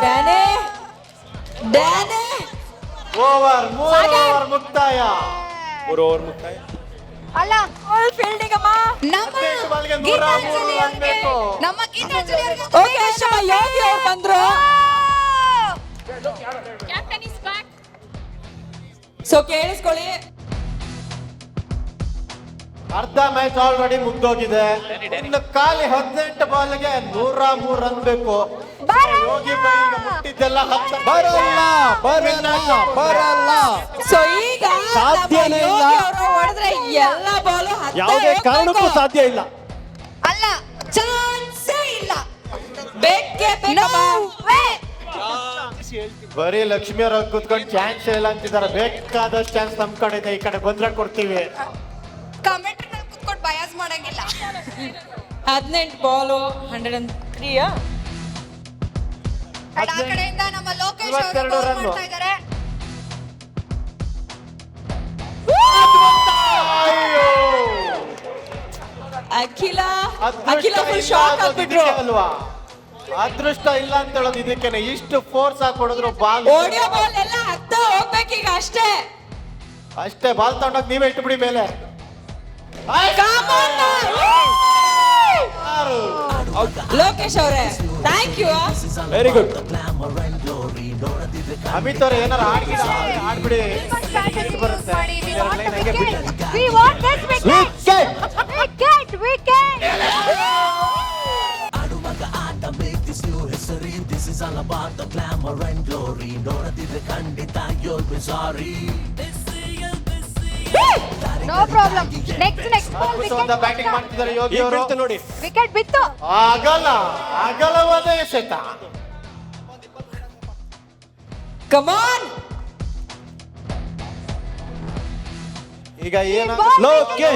ಡ್ಯಾನೆ ಓವರ್ 3 ಓವರ್ ಮುಕ್ತಾಯ. 3 ಓವರ್ ಮುಕ್ತಾಯ. ಅಲ್ಲ ಫೀಲ್ಡಿಂಗ್ ಅಮ್ಮ. ನಮ್ಮ 18 ಬಾಲ್ಗೆ 103 ಗೀತಾಂಜಲಿ ರನ್ ಅವ್ರಿಗೆ, ಬೇಕು. ನಮ್ಮ ಗೀತಾಂಜಲಿ ಅವ್ರಿಗೆ ಓಕೆ ಅಶ್ವ ಯೋಗಿ ಅವ್ರು ಬಂದ್ರು. ಸೊ ಕೇಳಿಸ್ಕೊಳ್ಳಿ, ಅರ್ಧ ಮ್ಯಾಚ್ ಆಲ್ರೆಡಿ ಮುಗ್ದೋಗಿದೆ. ಇನ್ನು ಖಾಲಿ 18 ಬಾಲ್ಗೆ 103 ರನ್ ಬೇಕು. ಯೋಗಿ ಬೈ ಈಗ ಮುಟ್ಟಿದ್ದೆಲ್ಲ ಬರಲ್ಲ. ಸೊ ಈಗ ಸಾಧ್ಯನೇ ಇಲ್ಲ. ಯೋಗಿ ಅವರು ಹೊಡೆದ್ರೆ ಎಲ್ಲ ಬಾಲು ಯಾವುದೇ ಕಾರಣಕ್ಕೂ ಸಾಧ್ಯ ಇಲ್ಲ. ಅಲ್ಲ ಚಾನ್ಸೇ ಇಲ್ಲ. ಬೇಕೇ ಬೇಕಮ್ಮ. ಬರೀ ಲಕ್ಷ್ಮಿ ಅವ್ರ ಕೂತ್ಕೊಂಡು ಚಾನ್ಸ್ ಇಲ್ಲ ಅಂತಿದ್ದಾರೆ. ಬೇಕಾದಷ್ಟು ಚಾನ್ಸ್ ನಮ್ ಕಡೆ ಇದೆ, ಈ ಕಡೆ ಬಂದ್ರೆ ಕೊಡ್ತೀವಿ. ಕಮೆಂಟ್ ಕುತ್ಕೊಂಡು ಬಯಾಸ್ ಮಾಡಂಗಿಲ್ಲ. 18 ಬಾಲು 103. ಆ ಕಡೆಯಿಂದ ನಮ್ಮ ಲೋಕೇಶ್ ಅವರು 22 ball ರನ್. ಮಾಡ್ತಾ ಇದ್ದಾರೆ. ಅಖಿಲ ಅದೃಷ್ಟ ಫುಲ್ ಇಲ್ಲ ಶಾಕ್ ಅನ್ನೋದು ಆಗ್ಬಿಟ್ರು. ಇದಕ್ಕೆ ಅಲ್ವಾ, ಅದೃಷ್ಟ ಇಲ್ಲ ಅಂತ ಹೇಳೋದು ಇದಕ್ಕೇನೆ. ಇಷ್ಟು ಫೋರ್ಸ್ ಹಾಕಿ ಹೊಡೆದ್ರು ಬಾಲ್ ಓಡಿಯೋ ಬಾಲ್ ಎಲ್ಲ ಹತ್ತ ಹೋಗ್ಬೇಕೀಗ ಅಷ್ಟೇ. ಅಷ್ಟೇ. ಬಾಲ್ ತಗೊಂಡೋಗಿ ನೀವೇ ಇಟ್ಬಿಡಿ ಮೇಲೆ. Come on now. ಲೋಕೇಶ್ ಅವರೇ thank you. Very good. Amit ಅವ್ರೆ ಏನಾರು ಆಡ್ಬಿಡಿ. Strategy ಬರುತ್ತೆ. ಮಾಡಿ. We want ಲೈನ್ the ಹಂಗೆ wicket. ಬಿಡಿ. We want this wicket. Wicket. No problem. Next ball ಅದ್ಭುತವಾದ ಬ್ಯಾಟಿಂಗ್ ಮಾಡ್ತಿದ್ದಾರೆ ಯೋಗಿ ಈಗ ಅವರು. ಬೀಳ್ತು ನೋಡಿ. ವಿಕೆಟ್ ಬಿತ್ತು. ಅಗಲವಾದ ಎಸೆತ. Come on. ಈಗ ಏನ ಲೋಕೆ.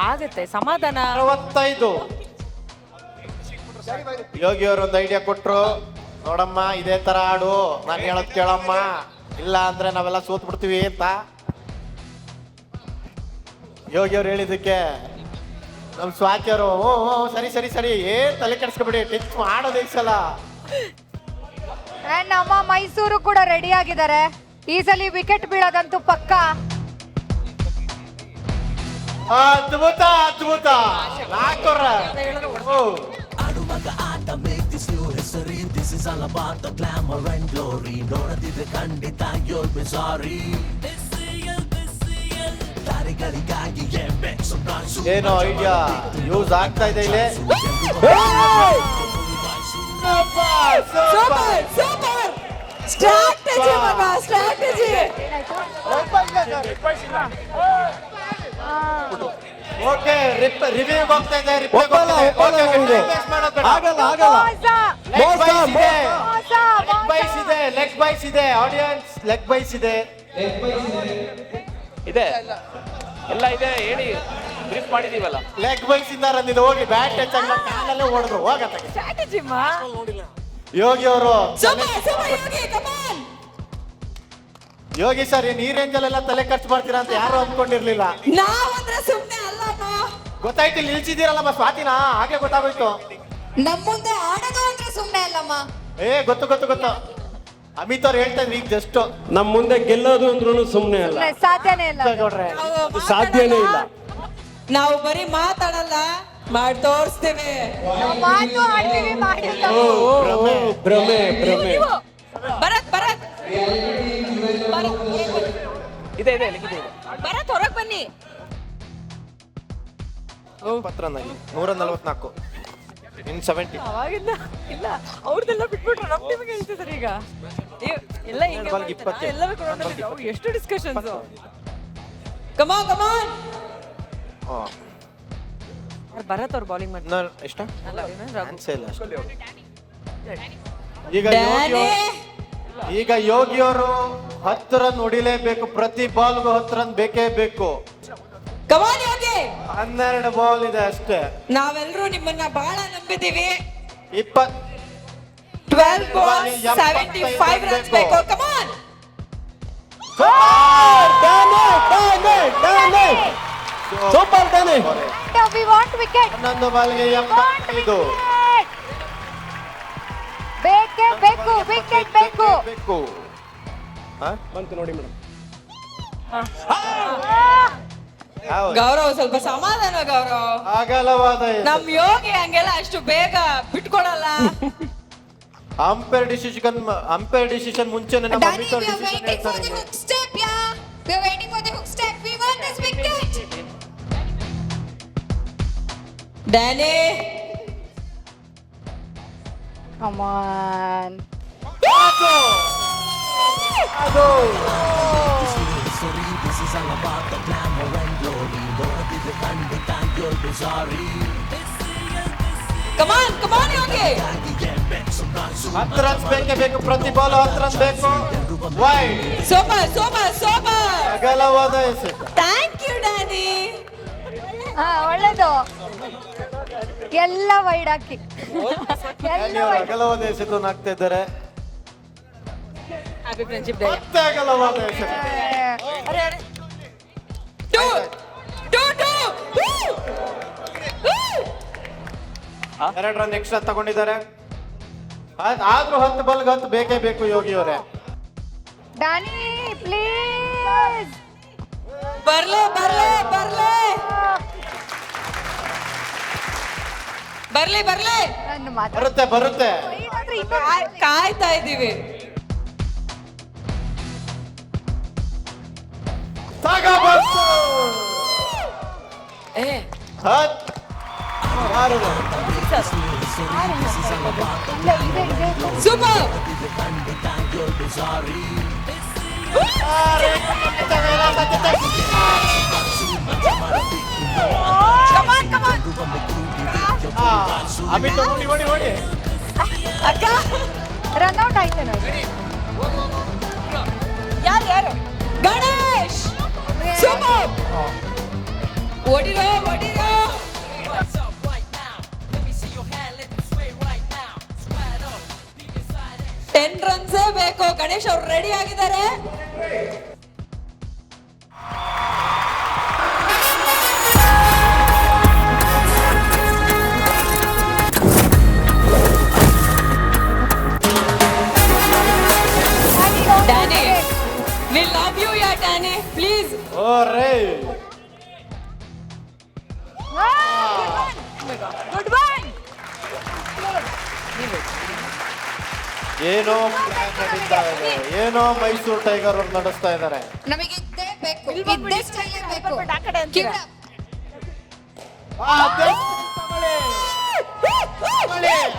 ಆಗತ್ತೆ ಸಮಾಧಾನ. 65. ಯೋಗಿ ಅವರು ಒಂದು ಐಡಿಯಾ ಕೊಟ್ರು, ನೋಡಮ್ಮ ಇದೇ ತರ ಆಡು, ನಾನು ಹೇಳೋದ್ ಕೇಳಮ್ಮ, ಇಲ್ಲ ಅಂದ್ರೆ ನಾವೆಲ್ಲ ಸೋತ್ ಬಿಡ್ತೀವಿ ಅಂತ. ಯೋಗಿ ಅವ್ರು ಹೇಳಿದ್ದಕ್ಕೆ ನಮ್ ಸ್ವಾತಿ ಅವರು ಸರಿ ಏನ್ ತಲೆ ಕೆಡಿಸ್ಕೊಬಿಡಿ, ಟಚ್ ಮಾಡೋದೇ ಈ ಸಲ. ನಮ್ಮ ಮೈಸೂರು ಕೂಡ ರೆಡಿ ಆಗಿದ್ದಾರೆ. ಈ ಸಲ ವಿಕೆಟ್ ಬೀಳೋದಂತೂ ಪಕ್ಕ. ಅದ್ಭುತ 4 ರನ್. ಏನೋ ಐಡಿಯಾ ಯೂಸ್ ಆಗ್ತಾ ಇದೆ ಇಲ್ಲಿ. ಸೂಪರ್ ಸ್ಟ್ರಾಟಜಿ ಮಗ, ಸ್ಟ್ರಾಟಜಿ. ಓಕೆ ರಿವ್ಯೂ ಹೋಗ್ತಾ ಇದೆ ಒಪ್ಪಲ್ಲ, ಒಪ್ಪಲ್ಲ ನಮ್ಗೆ. ಆಗಲ್ಲ ಆಗಲ್ಲ ಲೆಗ್ ಬೈಸ್ ಇದೆ ಆಡಿಯನ್ಸ್ ಲೆಗ್ ಬೈಸ್ ಇದೆ ಇದೆ ಎಲ್ಲ ಇದೆ ಹೇಳಿ ಬ್ರೀಫ್ ಮಾಡಿದೀವಲ್ಲ. ಲೆಗ್ ಬೈಸ್ ಇಂದ ಬಂದಿದೆ ಹೋಗಿ ಬ್ಯಾಟ್ ಟಚ್ ಆಗಲ್ಲ ಕಾಲಲ್ಲೇ ಓಡಿದ್ರು ಹೋಗತ್ತೆ ಸ್ಟ್ರಾಟಜಿ ಮಾ ಯೋಗಿ ಅವರು Super, super, Yogi, come on. Yogi sir ಈ ರೇಂಜಲ್ಲೆಲ್ಲ ತಲೆ ಖರ್ಚು ಮಾಡ್ತೀರಾ ಅಂತ ಯಾರು ಅಂದ್ಕೊಂಡಿರ್ಲಿಲ್ಲ ನಾವಂದ್ರೆ ಸುಮ್ನೆ ಅಲ್ಲಮ್ಮ. ಗೊತ್ತಾಯ್ತು ಇಲ್ಲಿ ನಿಲ್ಸಿದ್ದೀರಲ್ಲ ಸ್ವಾತಿನ ಹಾಗೆ ಗೊತ್ತಾಗೋಯ್ತು ನಮ್ ಮುಂದೆ ಆಡೋದು ಅಂದ್ರೆ ಸುಮ್ನೆ ಅಲ್ಲಮ್ಮ. ಗೊತ್ತು ಅಮಿತ್ ಅವ್ರು ಹೇಳ್ತಾ ಇದ್ರಿ ಈಗ ಜಸ್ಟ್ ನಮ್ ಮುಂದೆ ಗೆಲ್ಲೋದು ಅಂದ್ರೂ ಸುಮ್ನೆ ಅಲ್ಲ, ಸಾಧ್ಯನೇ ಇಲ್ಲ ನೋಡ್ರೆ ಅದು ಸಾಧ್ಯನೇ ಇಲ್ಲ. ನಾವು ಬರೀ ಮಾತಾಡಲ್ಲ, ಮಾಡಿ ತೋರಿಸ್ತೇವೆ. ನಾವು ಮಾತು ಆಡ್ತೀವಿ, ಮಾಡಿಲ್ಲ. ಭ್ರಮೆ ಭ್ರಮೆ ಭರತ್ ಭರತ್ ಇದೆ ಇದೆ ಲಿಖಿತ ಇದೆ. ಭರತ್ ಹೊರಗ್ ಬನ್ನಿ. ಪತ್ರ 144 ಇನ್ 70 ಅವಾಗಿಂದ ಇಲ್ಲ ಅವ್ರದೆಲ್ಲ ಬಿಟ್ಬಿಟ್ರು ನಮ್ಮ ಟೀಮಿಗೆ ಹೇಳ್ತಿದ್ದಾರೆ ಈಗ ಎಲ್ಲ ಹಿಂಗೆ ಬಾಲ್ಗೆ 20. ಎಲ್ಲರೂ ಕೊಡೋದು ಎಷ್ಟು discussions Come on, come on. Bharat ಅವ್ರು ಬೌಲಿಂಗ್ ಮಾಡ್ತಾರೆ ಎಷ್ಟ ಅಲ್ಲ ಚಾನ್ಸೇ ಇಲ್ಲ ಅಷ್ಟೇ. ಈಗ ಯೋಗಿ ಅವರು 10 ರನ್ ಹೊಡಿಲೇಬೇಕು, ಪ್ರತಿ ಬಾಲ್ಗೂ 10 ರನ್ ಬೇಕೇ ಬೇಕು. Come on, Yogi. 12 ಬಾಲ್ ಇದೆ ಅಷ್ಟೇ. ನಾವೆಲ್ಲರೂ ನಿಮ್ಮನ್ನ ಬಹಳ ನಂಬಿದೀವಿ. 12 12 balls, 75 runs ಬೇಕು. Come on. ಸೂಪರ್ ತಾನೆ. We want wicket. 11 ಬಾಲ್ಗೆ 85 ಬೇಕೇ ಬೇಕು, ವಿಕೆಟ್ ಬೇಕು. ಬೇಕು. ಬಂತು ನೋಡಿ ಮೇಡಮ್. ಗೌರವ್ ಸ್ವಲ್ಪ ಸಮಾಧಾನ ಗೌರವ್. ಅಗಲವಾದ ನಮ್ ಯೋಗಿ ಹಂಗೆಲ್ಲ ಅಷ್ಟು ಬೇಗ ಬಿಟ್ಕೊಡಲ್ಲ. ಅಂಪೈರ್ ಡಿಸಿಷನ್ ಮುಂಚೆನೆ ನಮ್ಮ Danny, ಅಮಿತ್ we ಅವ್ರು are ಡಿಸಿಷನ್ waiting for ಹೇಳ್ತಾರೆ. the hook step, yeah. We are waiting for the hook step. We want this wicket. Danny. Come on. ಅದು Come on, Yogi. 10 ರನ್ಸ್ ಬೇಕೇ ಬೇಕು, ಪ್ರತಿ ಬಾಲ್ 10 ರನ್ ಬೇಕು. Wide Super. ಅಗಲವಾದ ಎಸೆತ. Thank you, Danny. ಒಳ್ಳೇದು. ಎಲ್ಲ ವೈಡ್ ಹಾಕಿ. ಡ್ಯಾನಿ ಅವರು ಅಗಲವಾದ ಎಸೆತವನ್ನು ಹಾಕ್ತಾ ಇದ್ದಾರೆ. ಹ್ಯಾಪಿ ಫ್ರೆಂಡ್ಶಿಪ್ ಡೇ ಮತ್ತೆ ಅಗಲವಾದ ಎಸೆತ. Two. Woo. 2 ರನ್ ಎಕ್ಸ್ಟ್ರಾ ತಗೊಂಡಿದ್ದಾರೆ. ಆದ್ರೂ 10 ಬಾಲ್ಗೆ 10 ಬೇಕೇ ಬೇಕು ಯೋಗಿ ಅವರೇ. Danny please. ಬರ್ಲೆ. ನನ್ನ ಮಾತು ಬರುತ್ತೆ ಕಾಯ್ತಾ ಇದೀವಿ. ತಗೋಬಂತು. 6 run. Super. Come on. Amit ಓಡಿ ಅಕ್ಕ. ರನ್ ಔಟ್ ಆಯ್ತು ನೋಡಿ. ಯಾರು Ganesh. Super. ಓಡಿರೋ. What's up right now? Let me see your hand, let them sway right now. Square up, peek inside and 10 ರನ್ಸೇ ಬೇಕು. ಗಣೇಶ್ ಅವ್ರು ರೆಡಿ ಆಗಿದ್ದಾರೆ. Danny, we love you, yeah, Danny. Please. ಓ ರೇ good one. ಏನೋ plan ನಡೀತಾ ಇದೆ, ಏನೋ Mysuru tiger ಅವ್ರು ನಡೆಸ್ತಾ ಇದ್ದಾರೆ. ನಮಗೆ ಇದ್ದೇ ಬೇಕು. ಇದ್ದೇ ಸ್ಟೈಲ್ ಬೇಕು. Keep it up.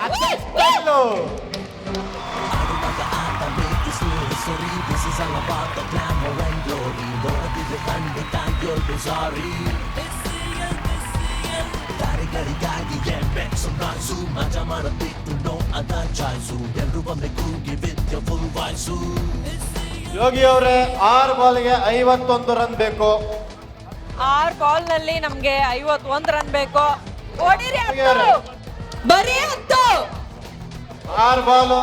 ಅದೇ ಸ್ಟೈಲು. ಯೋಗಿ ಅವರೇ 6 ಬಾಲ್ಗೆ 51 ರನ್ ಬೇಕು. 6 ಬಾಲ್ ನಲ್ಲಿ ನಮ್ಗೆ 51 ರನ್ ಬೇಕು. ಹೊಡಿರಿ 10. ಬರೀ 10. 6 ಬಾಲು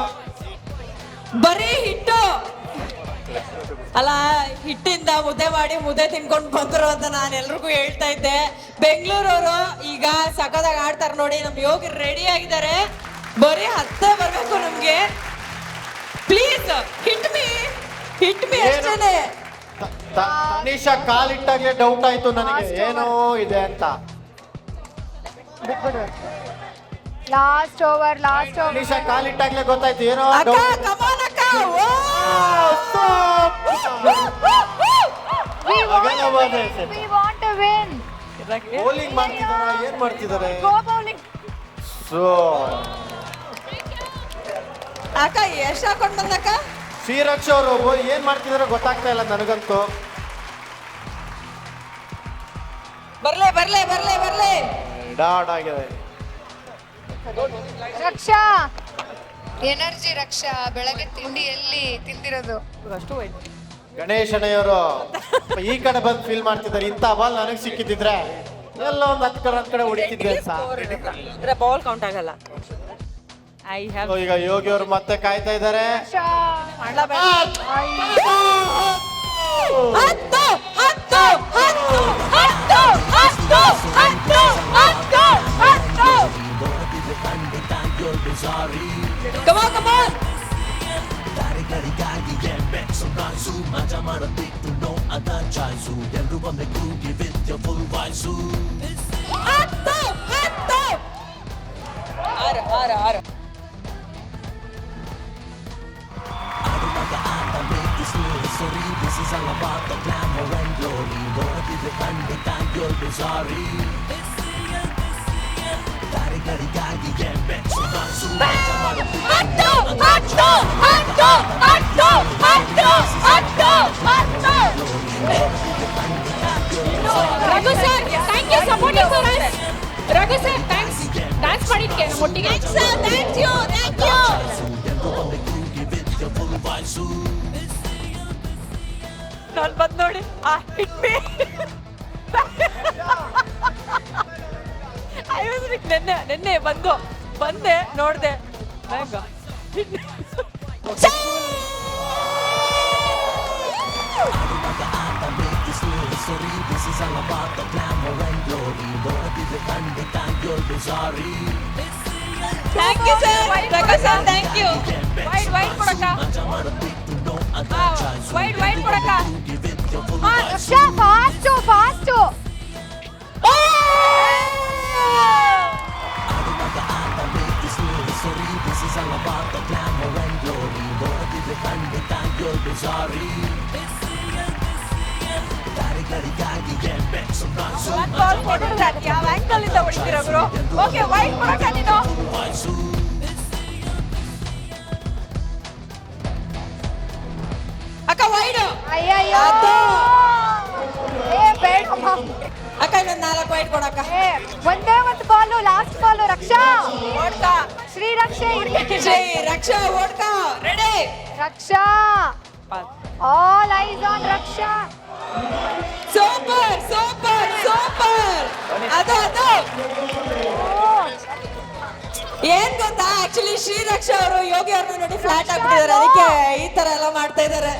ಬರೀ ಹಿಟ್ಟು ಅಲ್ಲ, ಹಿಟ್ಟಿಂದ ಮುದ್ದೆ ಮಾಡಿ ಮುದ್ದೆ ತಿನ್ಕೊಂಡು ಬಂದ್ರು ಅಂತ ನಾನು ಎಲ್ರಿಗೂ ಹೇಳ್ತಾ ಇದ್ದೆ. ಬೆಂಗಳೂರವರು ಈಗ ಸಖತ್ತಾಗಿ ಆಡ್ತಾರೆ ನೋಡಿ. ನಮ್ ಯೋಗಿ ರೆಡಿ ಆಗಿದ್ದಾರೆ. ಬರೀ 10 ಬರ್ಬೇಕು ನಮ್ಗೆ. ಪ್ಲೀಸ್ ಹಿಟ್ ಮೀ ಅಷ್ಟೇನೆ. ತನಿಷಾ ಕಾಲಿಟ್ಟಾಗ್ಲೇ ಡೌಟ್ ಆಯ್ತು ನನಗೆ, ಏನೋ ಇದೆ ಅಂತ. ಲಾಸ್ಟ್ ಓವರ್ ತನಿಷಾ ಕಾಲಿಟ್ಟಾಗ್ಲೇ ಗೊತ್ತಾಯ್ತು ಏನೋ ಅಕ್ಕ ಡೌಟ್. ಕಮಾನ್ ಅಕ್ಕ. we want to win. Bowling ಮಾಡ್ತಿದಾರ, ಏನ್ ಮಾಡ್ತಿದಾರೆ? Go bowling. ಸೊ ಅಕ್ಕ ಎಷ್ಟು ಹಾಕೊಂಡ್ ಬಂದಕ್ಕ? ಶ್ರೀರಕ್ಷ ಅವರು ಏನ್ ಮಾಡ್ತಿದಾರೋ ಗೊತ್ತಾಗ್ತಾ ಇಲ್ಲ ನನಗಂತೂ. ಬರ್ಲೆ ಡಾಡ್ ಆಗಿದೆ. ರಕ್ಷಾ ಎನರ್ಜಿ ರಕ್ಷಾ ಬೆಳಗ್ಗೆ ತಿಂಡಿ ಎಲ್ಲಿ ತಿಂದಿರೋದು? ಅಷ್ಟು ವೈಟ್. ಗಣೇಶ್ ಅಣ್ಣಯ್ಯವರು ಈ ಕಡೆ ಬಂದು ಫೀಲ್ ಮಾಡ್ತಿದ್ದಾರೆ. ಇಂಥ ಬಾಲ್ ನನಗೆ ಸಿಕ್ಕಿದ್ರೆ ಎಲ್ಲ ಒಂದು 10 ಕಡೆ ಹೊಡಿತಿದ್ದೆ ಅಂತ. ಬಾಲ್ ಕೌಂಟ್ ಆಗಲ್ಲ. ಐ ಹ್ಯಾವ್ So, ಈಗ ಯೋಗಿ ಅವರು ಮತ್ತೆ ಕಾಯ್ತಾ ಇದ್ದಾರೆ. ಆರು Raghu sir thank you supporting for us. Raghu sir thanks dance ಮಾಡಿದ್ಕೆ ನಮ್ಮ ಒಟ್ಟಿಗೆ. ಥ್ಯಾಂಕ್ ಯು ನಾನು ಬಂದ್ ನೋಡಿ ಹಿಟ್ ಮೀ. ನೆನ್ನೆ ಬಂದೆ ನೋಡ್ದೆ. Thank you sir. Raghu sir thank you. Wide ಕೊಡಕ್ಕ. ವೈಡ್ ಕೊಡಕ್ಕ. ರಕ್ಷಾ ಫಾಸ್ಟ್. ಯಾವ ಆಂಗಲ್ ಇಂದ ಹೊಡಿತೀರ ಬ್ರೋ? ಓಕೆ ವೈಡ್ ಕೊಡಕ್ಕ ನೀನು. ಅಕ್ಕ ವೈಡ್. ಅಯ್ಯಯ್ಯೋ ಬೇಡಮ್ಮ. ಅಕ್ಕ ಇನ್ನೊಂದು 4 ವೈಡ್ ಕೊಡಕ್ಕ. ಒಂದೇ ಒಂದು ಬಾಲು, ಲಾಸ್ಟ್ ಬಾಲು. ರಕ್ಷಾ ಓಡ್ಕ. ಶ್ರೀರಕ್ಷೆ ರಕ್ಷಾ ಓಡ್ಕ. Ready. Raksha all eyes on Raksha. Super. ಅದು ಏನ್ ಗೊತ್ತಾ, ಆಕ್ಚುಲಿ ಶ್ರೀರಕ್ಷ ಅವರು ಯೋಗಿ ಅವ್ರನ್ನ ನೋಡಿ ಫ್ಲಾಟ್ ಆಗ್ಬಿಟ್ಟಿದ್ದಾರೆ. ಅದಕ್ಕೆ ಈ ತರ ಎಲ್ಲ ಮಾಡ್ತಾ ಇದ್ದಾರೆ.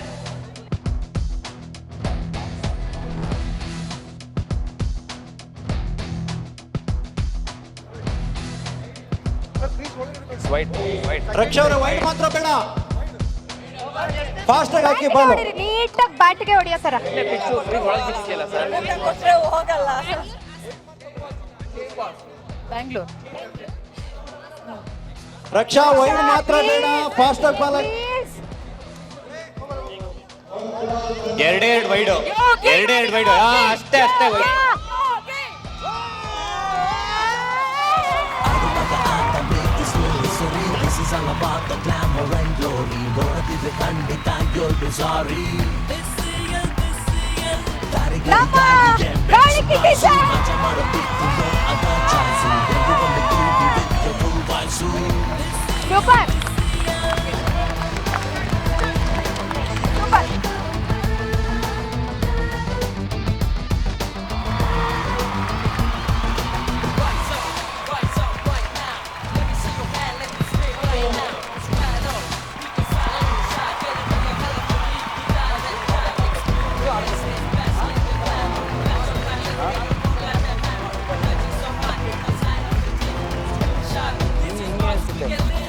ರಕ್ಷಾ ಅವರ ವೈಡ್ ಮಾತ್ರ ಬೇಡ, ಫಾಸ್ಟ್ ಆಗಿ ಹಾಕಿ ಬಾಲ್. ನೀಟಾಗಿ ಬ್ಯಾಟ್ಗೆ ಹೊಡಿಯೋ ಸರ. ಕೊಟ್ರೆ ಹೋಗಲ್ಲ. ಬ್ಯಾಂಗ್ಳೂರ್ ರಕ್ಷಾ ವೈಡ್ ಮಾತ್ರ ಬೇಡ, ಫಾಸ್ಟ್ ಆಗಿ ಬಾಲ್. ಎರಡೇ ವೈಡು. ಅಷ್ಟೇ ವೈಡ್. ನಮ್ಮ ಕಾಳಿಕಿ ಕಿಶನ್. ಸೂಪರ್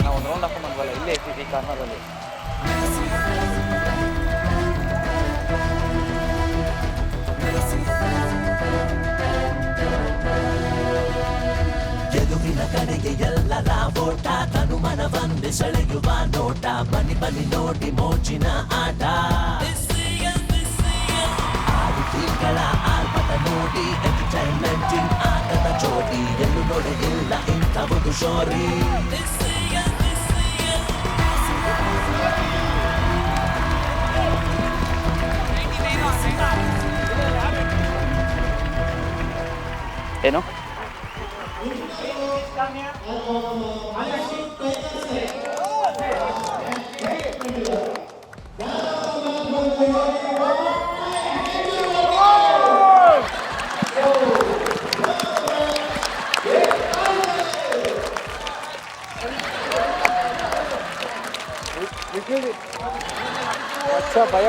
ನಾವು ಒಂದು ರೌಂಡ್ ಹಾಕೊಂಡು ಬಂದ್ವಲ್ಲ ಇಲ್ಲೇ ಇರ್ತೀವಿ ಕಾರ್ನರಲ್ಲಿ. ಎದುರಿನ ಕಡೆಗೆ ಎಲ್ಲರ ಓಟ ತನುಮನವನ್ನೇ ಸೆಳೆಯುವ ನೋಟ ಬನ್ನಿ ಬನ್ನಿ ನೋಡಿ ಮೋಜಿನ ಆಟ 6 ತಿಂಗಳ ಆಲ್ಬದ ನೋಡಿ ಎಂಟರ್ಟೈನ್ಮೆಂಟಿಂಗ್ ಆಟದ ಜೋಡಿ ಎಲ್ಲೂ ನೋಡಿಲ್ಲ ಇಂಥ ಒಂದು ಶೋರಿ. ಏನು ಭಯ